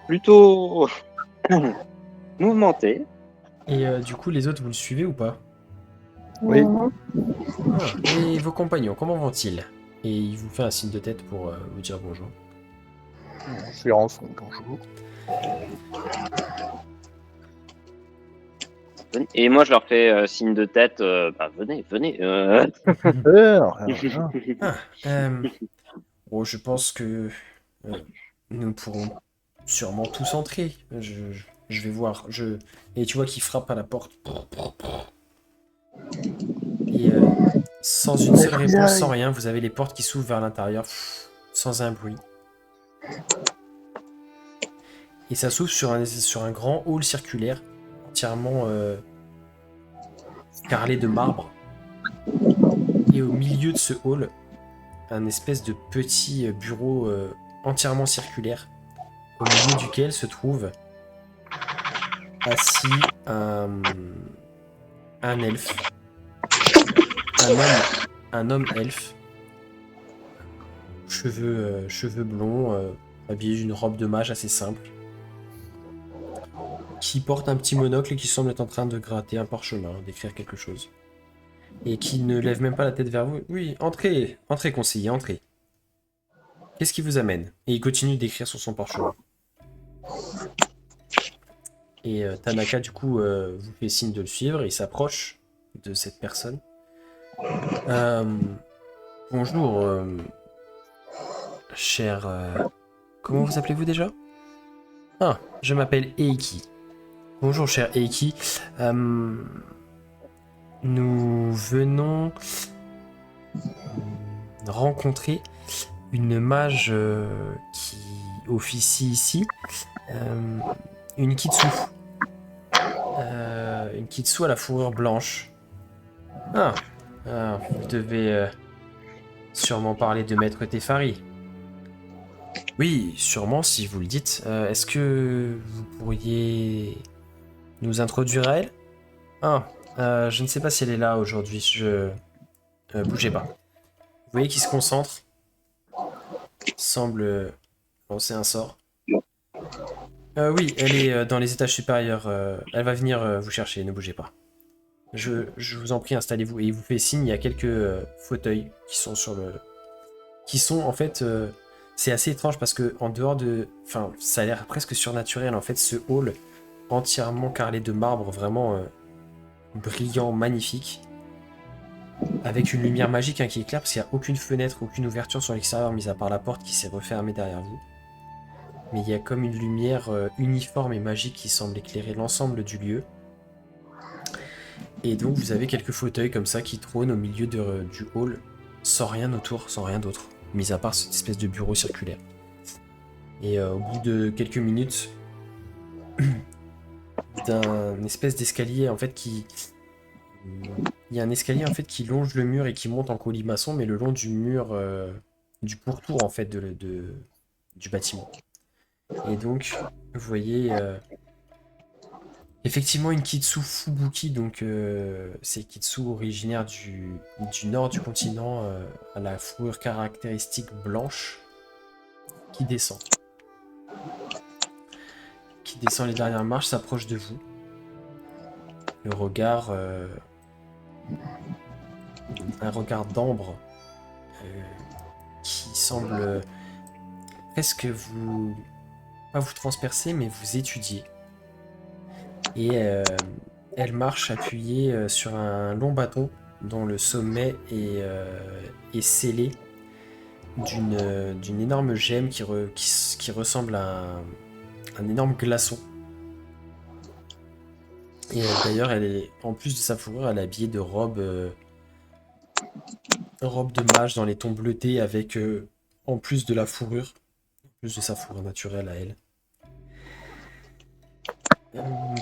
plutôt mouvementée. Et du coup, les autres, vous le suivez ou pas? Oui. Ah, et vos compagnons, comment vont-ils? Et il vous fait un signe de tête pour vous dire bonjour. Je lui rends son bonjour. Et moi, je leur fais signe de tête. Venez, venez. Ah, bon, je pense que nous pourrons sûrement tous entrer. Je vais voir. Et tu vois qu'il frappe à la porte. Et sans une seule réponse, sans rien, vous avez les portes qui s'ouvrent vers l'intérieur, sans un bruit. Et ça s'ouvre sur un grand hall circulaire, entièrement carrelé de marbre. Et au milieu de ce hall, un espèce de petit bureau entièrement circulaire, au milieu duquel se trouve assis un elfe. Un homme elfe. Cheveux blonds, habillé d'une robe de mage assez simple. Qui porte un petit monocle et qui semble être en train de gratter un parchemin, d'écrire quelque chose. Et qui ne lève même pas la tête vers vous. Oui, entrez, entrez conseiller, entrez. Qu'est-ce qui vous amène? Et il continue d'écrire sur son parchemin. Et Tanaka, du coup, vous fait signe de le suivre et il s'approche de cette personne. Bonjour, cher... comment vous appelez-vous déjà? Ah, je m'appelle Eiki. Bonjour, cher Eiki. Nous venons rencontrer une mage qui officie ici, une kitsu. Une kitsu à la fourrure blanche. Vous devez sûrement parler de Maître Tefari. Oui, sûrement, si vous le dites. Est-ce que vous pourriez nous introduire à elle? Je ne sais pas si elle est là aujourd'hui. Bougez pas. Vous voyez qu'il se concentre. Semble lancer un sort. Oui, elle est dans les étages supérieurs. Elle va venir vous chercher, ne bougez pas. Je vous en prie, installez-vous. Et il vous fait signe, il y a quelques fauteuils qui sont sur le... Qui sont en fait... c'est assez étrange parce que en dehors de... Enfin, ça a l'air presque surnaturel en fait, ce hall entièrement carrelé de marbre, vraiment brillant, magnifique. Avec une lumière magique qui éclaire parce qu'il n'y a aucune fenêtre, aucune ouverture sur l'extérieur, mis à part la porte qui s'est refermée derrière vous. Mais il y a comme une lumière uniforme et magique qui semble éclairer l'ensemble du lieu. Et donc vous avez quelques fauteuils comme ça qui trônent au milieu du hall. sans rien autour, sans rien d'autre, mis à part cette espèce de bureau circulaire. Et au bout de quelques minutes, d'un espèce d'escalier en fait qui... Il y a un escalier en fait qui longe le mur et qui monte en colimaçon, mais le long du mur du pourtour en fait du bâtiment. Et donc, vous voyez effectivement une Kitsu Fubuki, donc c'est Kitsu originaire du nord du continent à la fourrure caractéristique blanche qui descend. Qui descend les dernières marches, s'approche de vous. Le regard... un regard d'ambre qui semble presque vous... pas vous transpercer, mais vous étudier. Et elle marche appuyée sur un long bâton dont le sommet est scellé d'une énorme gemme qui ressemble à un énorme glaçon. Et d'ailleurs, elle est, en plus de sa fourrure, elle est habillée de robe de mage dans les tons bleutés avec, en plus de la fourrure, en plus de sa fourrure naturelle à elle.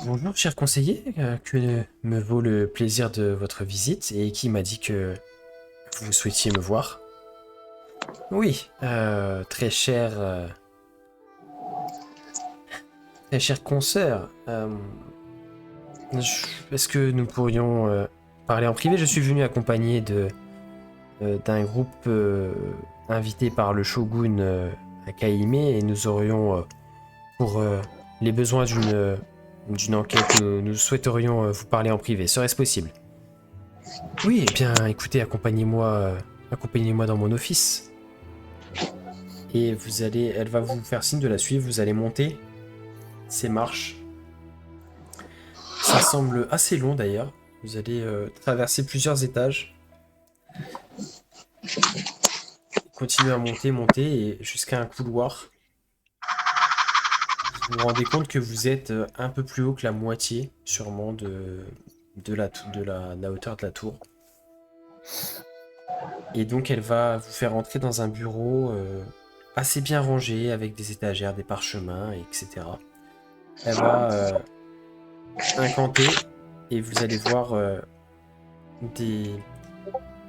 Bonjour, cher conseiller, que me vaut le plaisir de votre visite et qui m'a dit que vous souhaitiez me voir. Oui, très cher consoeur. Est-ce que nous pourrions parler en privé? Je suis venu accompagné d'un groupe invité par le shogun Akaime et nous aurions, pour les besoins d'une enquête, nous souhaiterions vous parler en privé. Serait-ce possible? Oui, eh bien, écoutez, accompagnez-moi dans mon office. Et elle va vous faire signe de la suivre, vous allez monter ces marches. Ça semble assez long d'ailleurs. Vous allez traverser plusieurs étages. Continuez à monter et jusqu'à un couloir. Vous vous rendez compte que vous êtes un peu plus haut que la moitié, sûrement, de la hauteur de la tour. Et donc elle va vous faire entrer dans un bureau assez bien rangé, avec des étagères, des parchemins, etc. Elle va incanter et vous allez voir des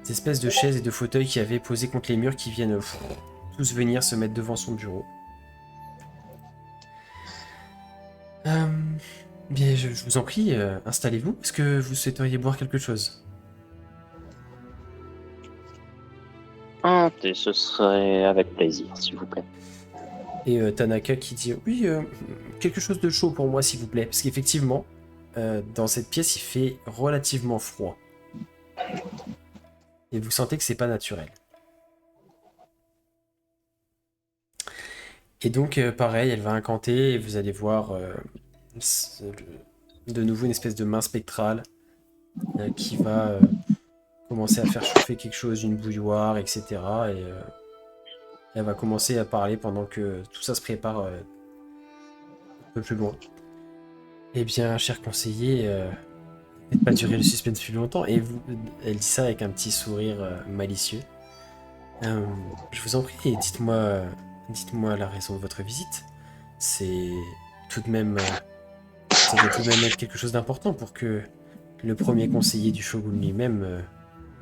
espèces de chaises et de fauteuils qui avaient posé contre les murs qui viennent tous venir se mettre devant son bureau. Bien, je vous en prie, installez-vous. Est-ce que vous souhaiteriez boire quelque chose? Un thé, ce serait avec plaisir, s'il vous plaît. Et Tanaka qui dit oui, quelque chose de chaud pour moi, s'il vous plaît. Parce qu'effectivement, dans cette pièce, il fait relativement froid. Et vous sentez que c'est pas naturel. Et donc, pareil, elle va incanter et vous allez voir de nouveau une espèce de main spectrale qui va commencer à faire chauffer quelque chose, une bouilloire, etc. Et elle va commencer à parler pendant que tout ça se prépare un peu plus loin. Eh bien, cher conseiller, faites pas durer le suspense plus longtemps. Et elle dit ça avec un petit sourire malicieux. Je vous en prie, dites-moi la raison de votre visite. C'est tout de même... ça doit tout de même être quelque chose d'important pour que le premier conseiller du shogun lui-même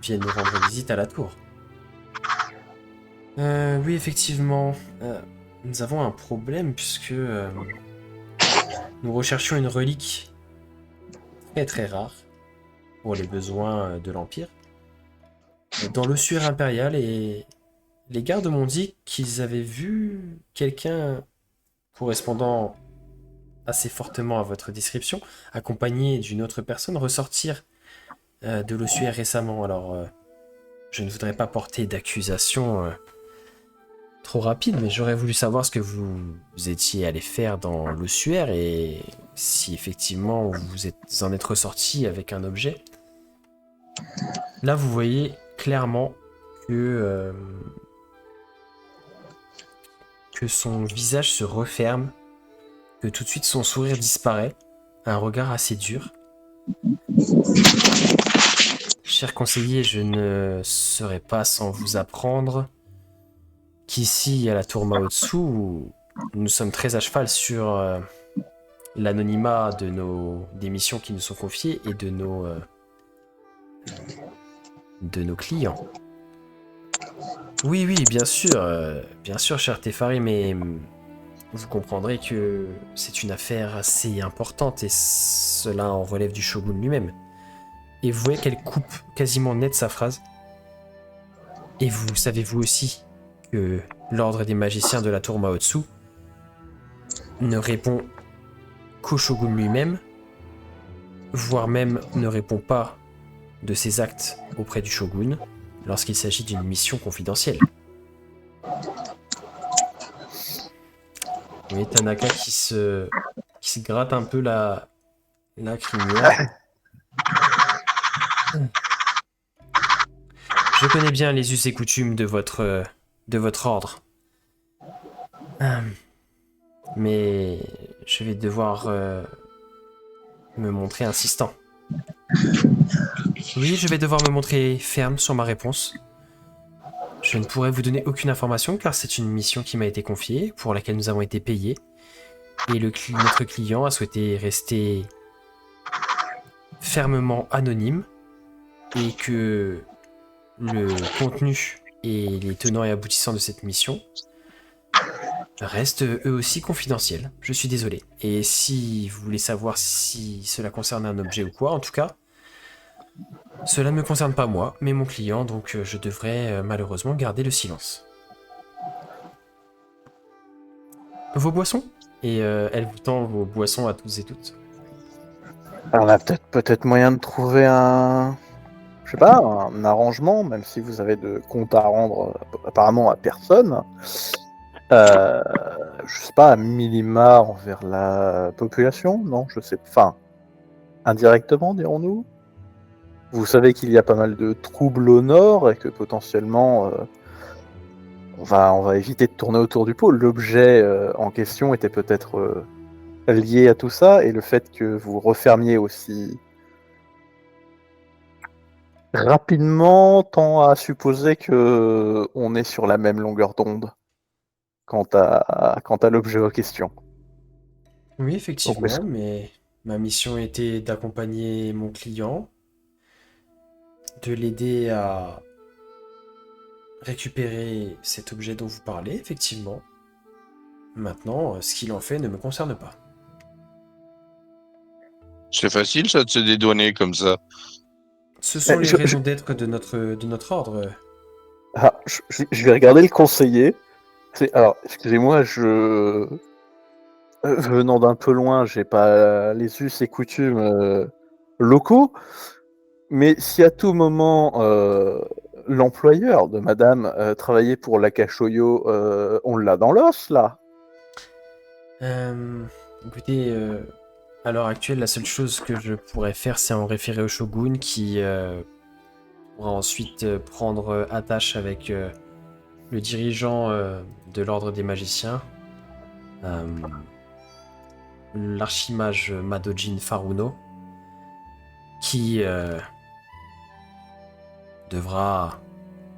vienne nous rendre visite à la tour. Oui, effectivement, nous avons un problème puisque nous recherchions une relique très très rare pour les besoins de l'Empire dans l'ossuaire impérial et les gardes m'ont dit qu'ils avaient vu quelqu'un correspondant assez fortement à votre description, accompagné d'une autre personne, ressortir de l'ossuaire récemment. Alors, je ne voudrais pas porter d'accusation trop rapide, mais j'aurais voulu savoir ce que vous étiez allé faire dans l'ossuaire et si effectivement vous en êtes ressorti avec un objet. Là, vous voyez clairement que son visage se referme, que tout de suite son sourire cher conseiller, je ne serai pas sans vous apprendre qu'ici, à la tour Maotsu, nous sommes très à cheval sur l'anonymat des missions qui nous sont confiées et de nos clients. Oui, bien sûr, cher Tefari, mais vous comprendrez que c'est une affaire assez importante et cela en relève du shogun lui-même. Et vous voyez qu'elle coupe quasiment net sa phrase. Et vous savez vous aussi que l'ordre des magiciens de la tour Maotsu ne répond qu'au shogun lui-même, voire même ne répond pas de ses actes auprès du shogun lorsqu'il s'agit d'une mission confidentielle. Vous voyez Tanaka qui se gratte un peu la crinière. Je connais bien les us et coutumes de votre ordre. Mais je vais devoir me montrer insistant. Oui, je vais devoir me montrer ferme sur ma réponse. Je ne pourrai vous donner aucune information car c'est une mission qui m'a été confiée, pour laquelle nous avons été payés. Et notre client a souhaité rester fermement anonyme et que le contenu et les tenants et aboutissants de cette mission restent eux aussi confidentiels. Je suis désolé. Et si vous voulez savoir si cela concerne un objet ou quoi, en tout cas, cela ne me concerne pas moi, mais mon client, donc je devrais malheureusement garder le silence. Vos boissons ? Et elle vous tend vos boissons à tous et toutes. Alors, on a peut-être moyen de trouver un arrangement, même si vous avez de compte à rendre apparemment à personne. Je sais pas, à minima envers la population, non, je sais, enfin, indirectement, dirons-nous. Vous savez qu'il y a pas mal de troubles au nord et que potentiellement on va éviter de tourner autour du pot. L'objet en question était peut-être lié à tout ça, et le fait que vous refermiez aussi rapidement tend à supposer que on est sur la même longueur d'onde quant à l'objet en question. Oui, effectivement, Donc, mais ma mission était d'accompagner mon client, de l'aider à récupérer cet objet dont vous parlez, effectivement. Maintenant, ce qu'il en fait ne me concerne pas. C'est facile, ça, de se dédouaner comme ça. Ce sont les raisons d'être de notre ordre. Je vais regarder le conseiller. Alors, excusez-moi, venant d'un peu loin, j'ai pas les us et coutumes locaux, mais si à tout moment l'employeur de madame travaillait pour l'Akashoyo, on l'a dans l'os, là. Écoutez, à l'heure actuelle, la seule chose que je pourrais faire, c'est en référer au shogun qui pourra ensuite prendre attache avec le dirigeant de l'ordre des magiciens, l'archimage Madojin Faruno, qui devra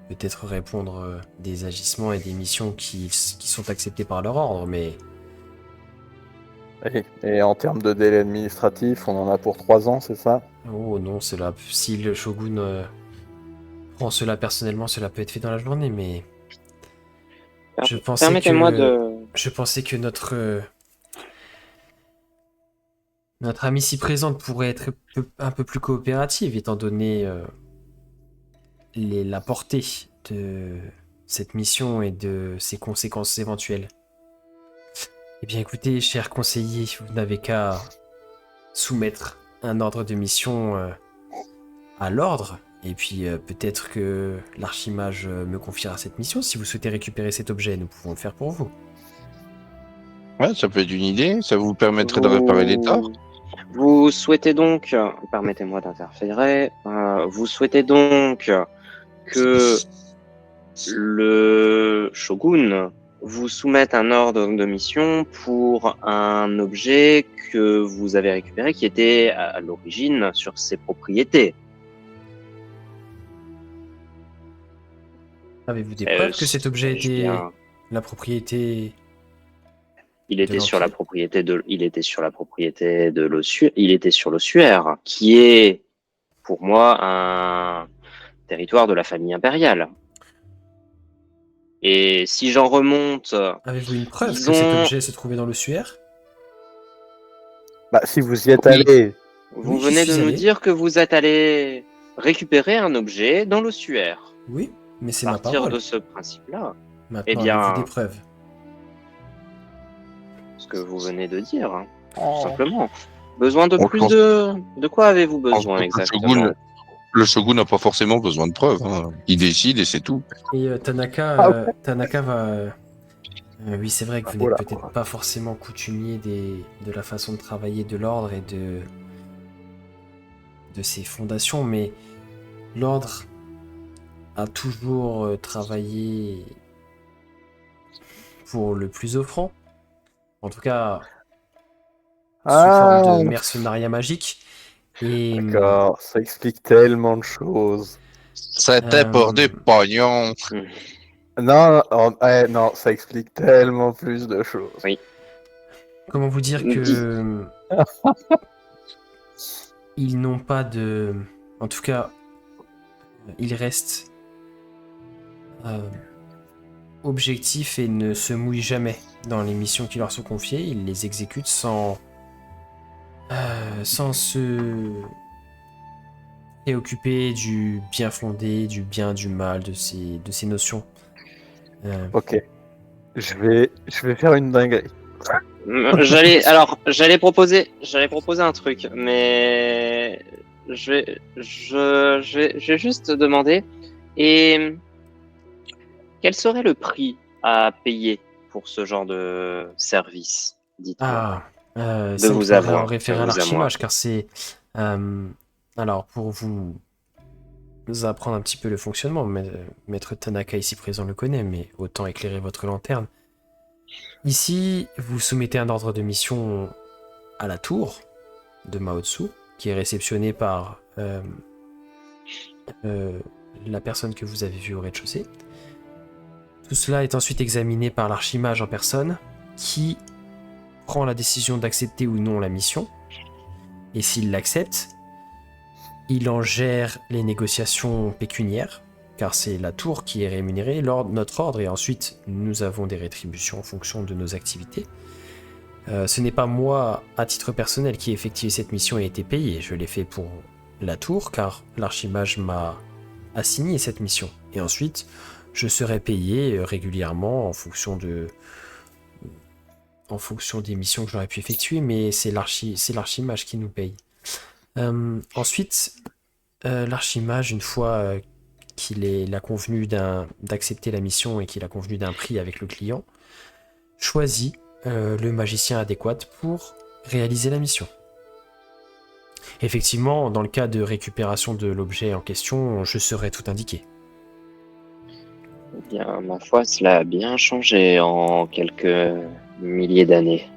peut-être répondre des agissements et des missions qui sont acceptés par leur ordre, mais... Et en termes de délai administratif, on en a pour 3 ans, c'est ça? Oh non, si le shogun prend cela personnellement, cela peut être fait dans la journée, mais... Je pensais que notre amie si présente pourrait être un peu plus coopérative, étant donné la portée de cette mission et de ses conséquences éventuelles. Eh bien écoutez, cher conseiller, vous n'avez qu'à soumettre un ordre de mission à l'ordre, et puis peut-être que l'archimage me confiera cette mission. Si vous souhaitez récupérer cet objet, nous pouvons le faire pour vous. Ouais, ça peut être une idée, ça vous permettrait de réparer les torts. Vous souhaitez donc, permettez-moi d'interférer, vous souhaitez donc que le shogun vous soumette un ordre de mission pour un objet que vous avez récupéré qui était à l'origine sur ses propriétés. Avez-vous des preuves que cet objet je était viens- la propriété Il de était sur la l'Empire? propriété de l'ossuaire. Il était sur l'ossuaire, qui est, pour moi, un territoire de la famille impériale. Et si j'en remonte, Avez-vous une preuve que cet disons, objet se trouvait dans l'ossuaire? Bah, si vous y êtes Oui. allé, vous Oui, j'y venez suis de nous allé. dire que vous êtes allé récupérer un objet dans l'ossuaire. Oui, mais c'est À ma partir parole. de ce principe-là, eh Maintenant, avez-vous des bien, preuves? ce que vous venez de dire, hein, tout oh, simplement. Besoin de On plus pense- de quoi avez-vous Je pense besoin que exactement? Le shogun n'a pas forcément besoin de preuves. Hein. Il décide et c'est tout. Et Tanaka, Ah, ok. Tanaka va. Oui, c'est vrai que vous Oh n'êtes là. peut-être pas forcément coutumier de la façon de travailler de l'ordre et de ses fondations, mais l'ordre a toujours travaillé pour le plus offrant. En tout cas, sous Ah, forme de mercenariat magique. Et d'accord, ça explique tellement de choses. C'était pour du pognon. Non, non, ça explique tellement plus de choses. Oui. comment vous dire que ils n'ont pas de. En tout cas, ils restent objectifs et ne se mouillent jamais dans les missions qui leur sont confiées. Ils les exécutent sans se préoccuper du bien fondé, du bien, du mal, de ces notions. Ok, je vais faire une dinguerie. J'allais proposer un truc, mais je vais juste demander, et quel serait le prix à payer pour ce genre de service, dites-moi, de Ça, il vous faudrait en avoir, de référer à vous à moi. l'archimage, car c'est... alors, pour vous apprendre un petit peu le fonctionnement, Maître Tanaka ici présent le connaît, mais autant éclairer votre lanterne. Ici, vous soumettez un ordre de mission à la tour de Maotsu, qui est réceptionné par la personne que vous avez vue au rez-de-chaussée. Tout cela est ensuite examiné par l'archimage en personne, qui prend la décision d'accepter ou non la mission. Et s'il l'accepte, il en gère les négociations pécuniaires, car c'est la tour qui est rémunérée, notre ordre, et ensuite nous avons des rétributions en fonction de nos activités. Ce n'est pas moi, à titre personnel, qui ai effectué cette mission et été payé. Je l'ai fait pour la tour, car l'archimage m'a assigné cette mission. Et ensuite, je serai payé régulièrement en fonction des missions que j'aurais pu effectuer, mais c'est l'archimage qui nous paye. Ensuite, l'archimage, une fois qu'il a convenu d'accepter la mission et qu'il a convenu d'un prix avec le client, choisit le magicien adéquat pour réaliser la mission. Effectivement, dans le cas de récupération de l'objet en question, je serai tout indiqué. Eh bien, ma foi, cela a bien changé en quelques milliers d'années.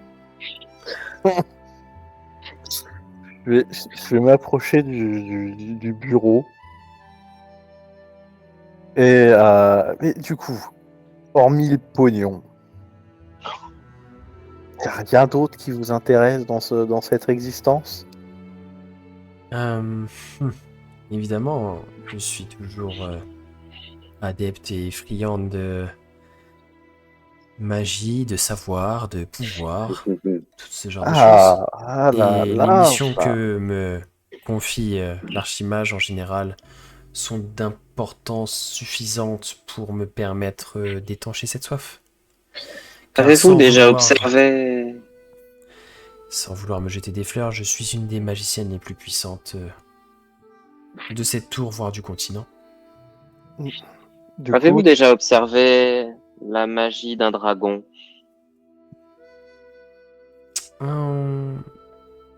Je vais m'approcher du bureau. Et mais du coup, hormis le pognon, y a rien d'autre qui vous intéresse dans cette existence? Évidemment, je suis toujours adepte et friand de magie, de savoir, de pouvoir, tout ce genre de choses. Ah là Et les là, missions bah, que me confie l'archimage en général sont d'importance suffisante pour me permettre d'étancher cette soif. Car Avez-vous déjà observé... sans vouloir me jeter des fleurs, je suis une des magiciennes les plus puissantes de cette tour, voire du continent. du Avez-vous coup, déjà observé la magie d'un dragon?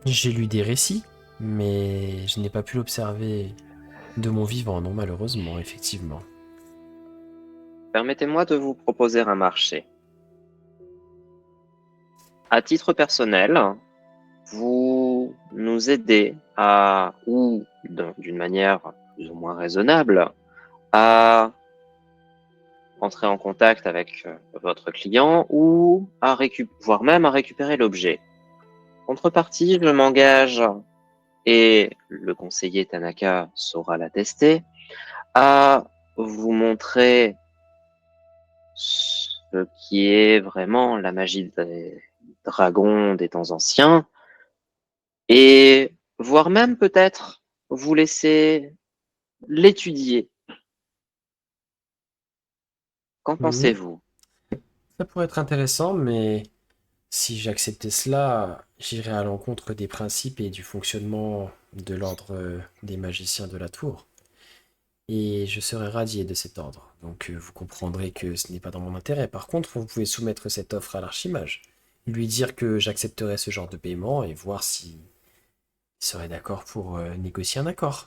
J'ai lu des récits, mais je n'ai pas pu l'observer de mon vivant, non, malheureusement, effectivement. Permettez-moi de vous proposer un marché. À titre personnel, vous nous aidez d'une manière plus ou moins raisonnable, à entrer en contact avec votre client ou voire même à récupérer l'objet. Contrepartie, je m'engage, et le conseiller Tanaka saura l'attester, à vous montrer ce qui est vraiment la magie des dragons des temps anciens, et voire même peut-être vous laisser l'étudier. Qu'en Oui, pensez-vous? ça pourrait être intéressant, mais si j'acceptais cela, j'irais à l'encontre des principes et du fonctionnement de l'ordre des magiciens de la tour. Et je serais radié de cet ordre. Donc vous comprendrez que ce n'est pas dans mon intérêt. Par contre, vous pouvez soumettre cette offre à l'archimage. Lui dire que j'accepterai ce genre de paiement et voir s'il serait d'accord pour négocier un accord.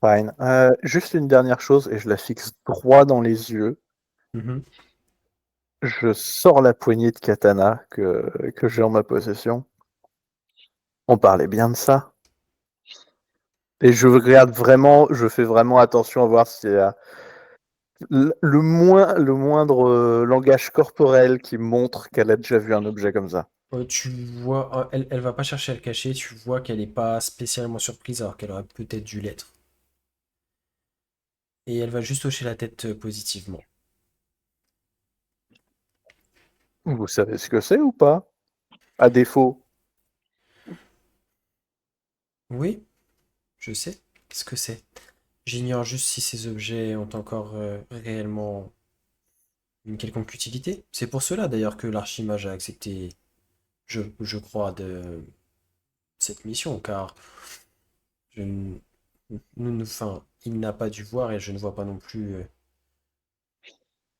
Fine. Juste une dernière chose, et je la fixe droit dans les yeux. Mhm. Je sors la poignée de katana que j'ai en ma possession. On parlait bien de ça. Et je fais vraiment attention à voir s'il y a le moindre langage corporel qui montre qu'elle a déjà vu un objet comme ça. Tu vois, elle va pas chercher à le cacher, tu vois qu'elle n'est pas spécialement surprise alors qu'elle aurait peut-être dû l'être. Et elle va juste hocher la tête positivement. Vous savez ce que c'est ou pas? À défaut. Oui, je sais ce que c'est. J'ignore juste si ces objets ont encore réellement une quelconque utilité. C'est pour cela d'ailleurs que l'archimage a accepté, je crois, de cette mission, car je, n- enfin, il n'a pas dû voir et je ne vois pas non plus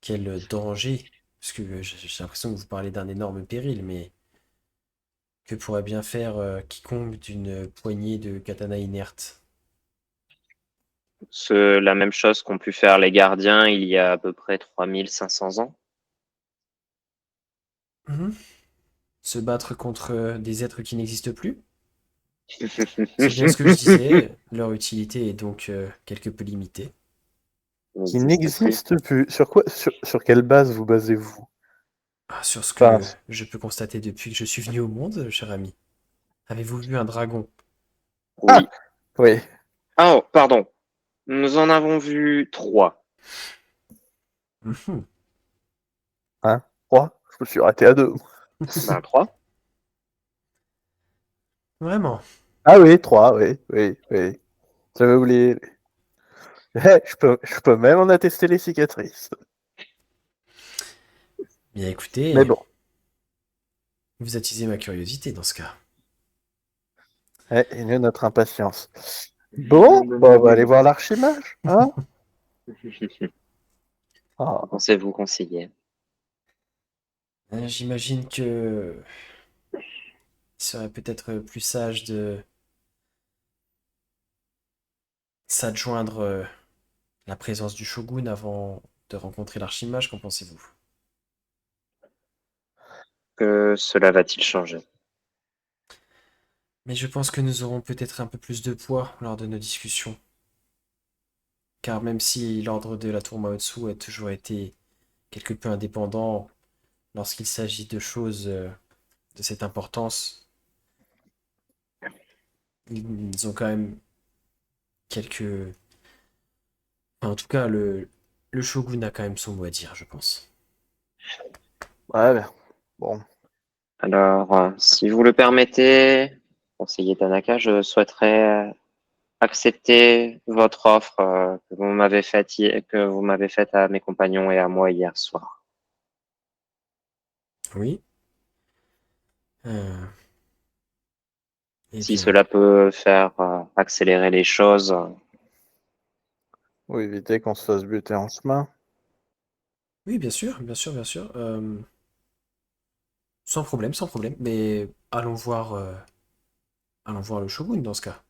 quel danger, parce que j'ai l'impression que vous parlez d'un énorme péril, mais que pourrait bien faire quiconque d'une poignée de katana inerte. C'est la même chose qu'ont pu faire les gardiens il y a à peu près 3500 ans. Mhm. Se battre contre des êtres qui n'existent plus? C'est bien ce que je disais, leur utilité est donc quelque peu limitée. Qui N'existe plus. n'existe plus. Sur quelle base vous basez-vous? Ah, sur ce Enfin, que je peux constater depuis que je suis venu au monde, cher ami. Avez-vous vu un dragon? Oui. ah, oui. Ah, oh, pardon. Nous en avons vu 3. Mhm. Hein? 3? Je me suis arrêté à 2. Ben, 3. Vraiment. Ah oui, 3, oui, oui, oui. J'avais oublié. Je peux même en attester les cicatrices. Bien Mais écoutez, bon, vous attisez ma curiosité dans ce cas. il y a notre impatience. Bon, bah, on va aller voir l'archimage, hein? Ah, Pensez-vous conseiller? J'imagine que il serait peut-être plus sage de s'adjoindre la présence du shogun avant de rencontrer l'archimage. Qu'en pensez-vous? Que cela va-t-il changer? Mais je pense que nous aurons peut-être un peu plus de poids lors de nos discussions. Car même si l'ordre de la tour Maotsu a toujours été quelque peu indépendant lorsqu'il s'agit de choses de cette importance, ils ont quand même quelques... enfin, en tout cas, le shogun a quand même son mot à dire, je pense. ouais, ben, bon. Alors, si vous le permettez, conseiller Tanaka, je souhaiterais accepter votre offre que vous m'avez faite à mes compagnons et à moi hier soir. Oui. Euh, eh Si bien, cela peut faire accélérer les choses, Ou éviter qu'on se fasse buter en chemin. oui, bien sûr, bien sûr, bien sûr. Sans problème, sans problème. Mais allons voir le shogun dans ce cas.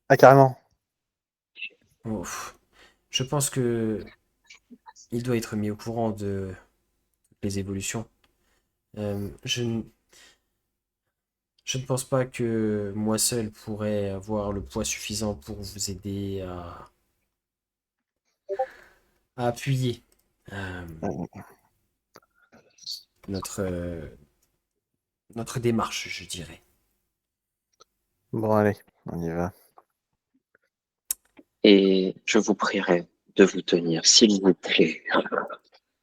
Ah, carrément. Ouf. Je pense que il doit être mis au courant de toutes les évolutions. Je, n- Je ne pense pas que moi seul pourrais avoir le poids suffisant pour vous aider à appuyer euh, notre, notre démarche, je dirais. Bon, allez, on y va. Et je vous prierai de vous tenir, s'il vous plaît.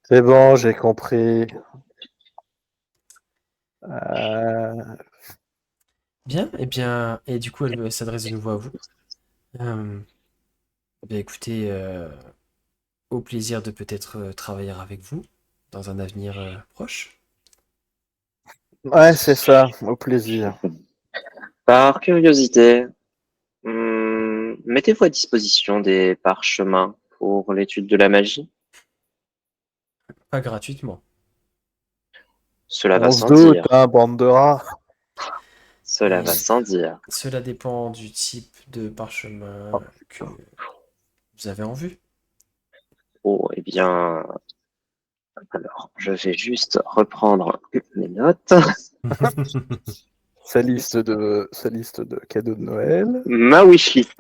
C'est bon, j'ai compris. Euh, Bien, et bien, et du coup, elle s'adresse de nouveau à vous. Euh, écoutez, au plaisir de peut-être travailler avec vous dans un avenir proche. Ouais, c'est ça, au plaisir. Par curiosité, mettez-vous à disposition des parchemins pour l'étude de la magie. Pas gratuitement. Cela va On se sans doute, dire. hein, bande de rats. Cela va sans dire. Cela dépend du type de parchemin que vous avez en vue. Oh, eh bien, alors, je vais juste reprendre mes notes. Sa liste de cadeaux de Noël. Ma wishlist.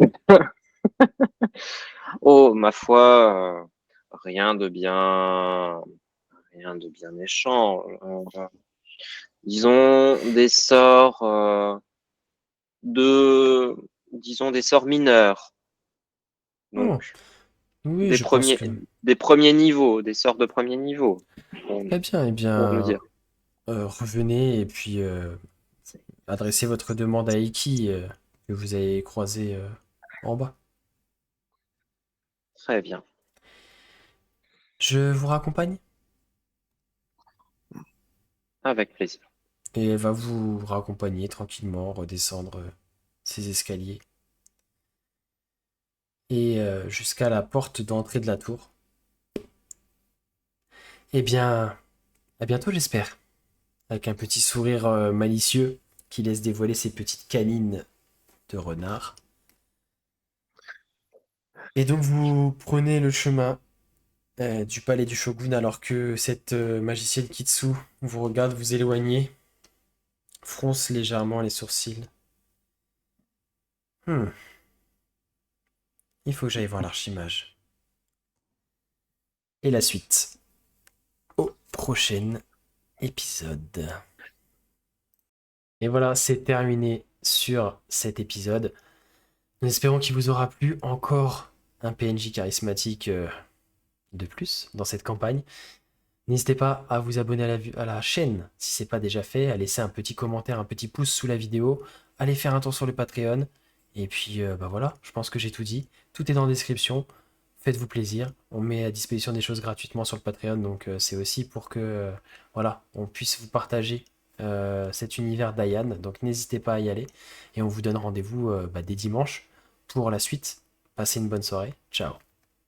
Oh, ma foi, rien de bien méchant. Disons des sorts de, disons des sorts mineurs. Oh, Donc, oui, des je pense premiers, que... des premiers niveaux, des sorts de premier niveau, pour, Eh pour nous bien, dire. revenez et puis adressez votre demande à Iki que vous avez croisé en bas. Très bien. Je vous raccompagne Avec plaisir. et elle va vous raccompagner tranquillement, redescendre ces escaliers et jusqu'à la porte d'entrée de la tour. Eh bien, à bientôt, j'espère. Avec un petit sourire malicieux qui laisse dévoiler ses petites canines de renard. Et donc vous prenez le chemin du palais du Shogun alors que cette magicienne Kitsu vous regarde, vous éloigner, fronce légèrement les sourcils. Hmm, il faut que j'aille voir l'archimage. Et la suite au prochain épisode. Et voilà, c'est terminé sur cet épisode. Nous espérons qu'il vous aura plu. Encore un PNJ charismatique de plus dans cette campagne. N'hésitez pas à vous abonner à la chaîne si ce n'est pas déjà fait, à laisser un petit commentaire, un petit pouce sous la vidéo, allez faire un tour sur le Patreon. Et puis bah voilà, je pense que j'ai tout dit. Tout est dans la description. Faites-vous plaisir. On met à disposition des choses gratuitement sur le Patreon, donc c'est aussi pour que voilà, on puisse vous partager cet univers d'Ayan. Donc n'hésitez pas à y aller. Et on vous donne rendez-vous bah, dès dimanche pour la suite. Passez une bonne soirée. Ciao.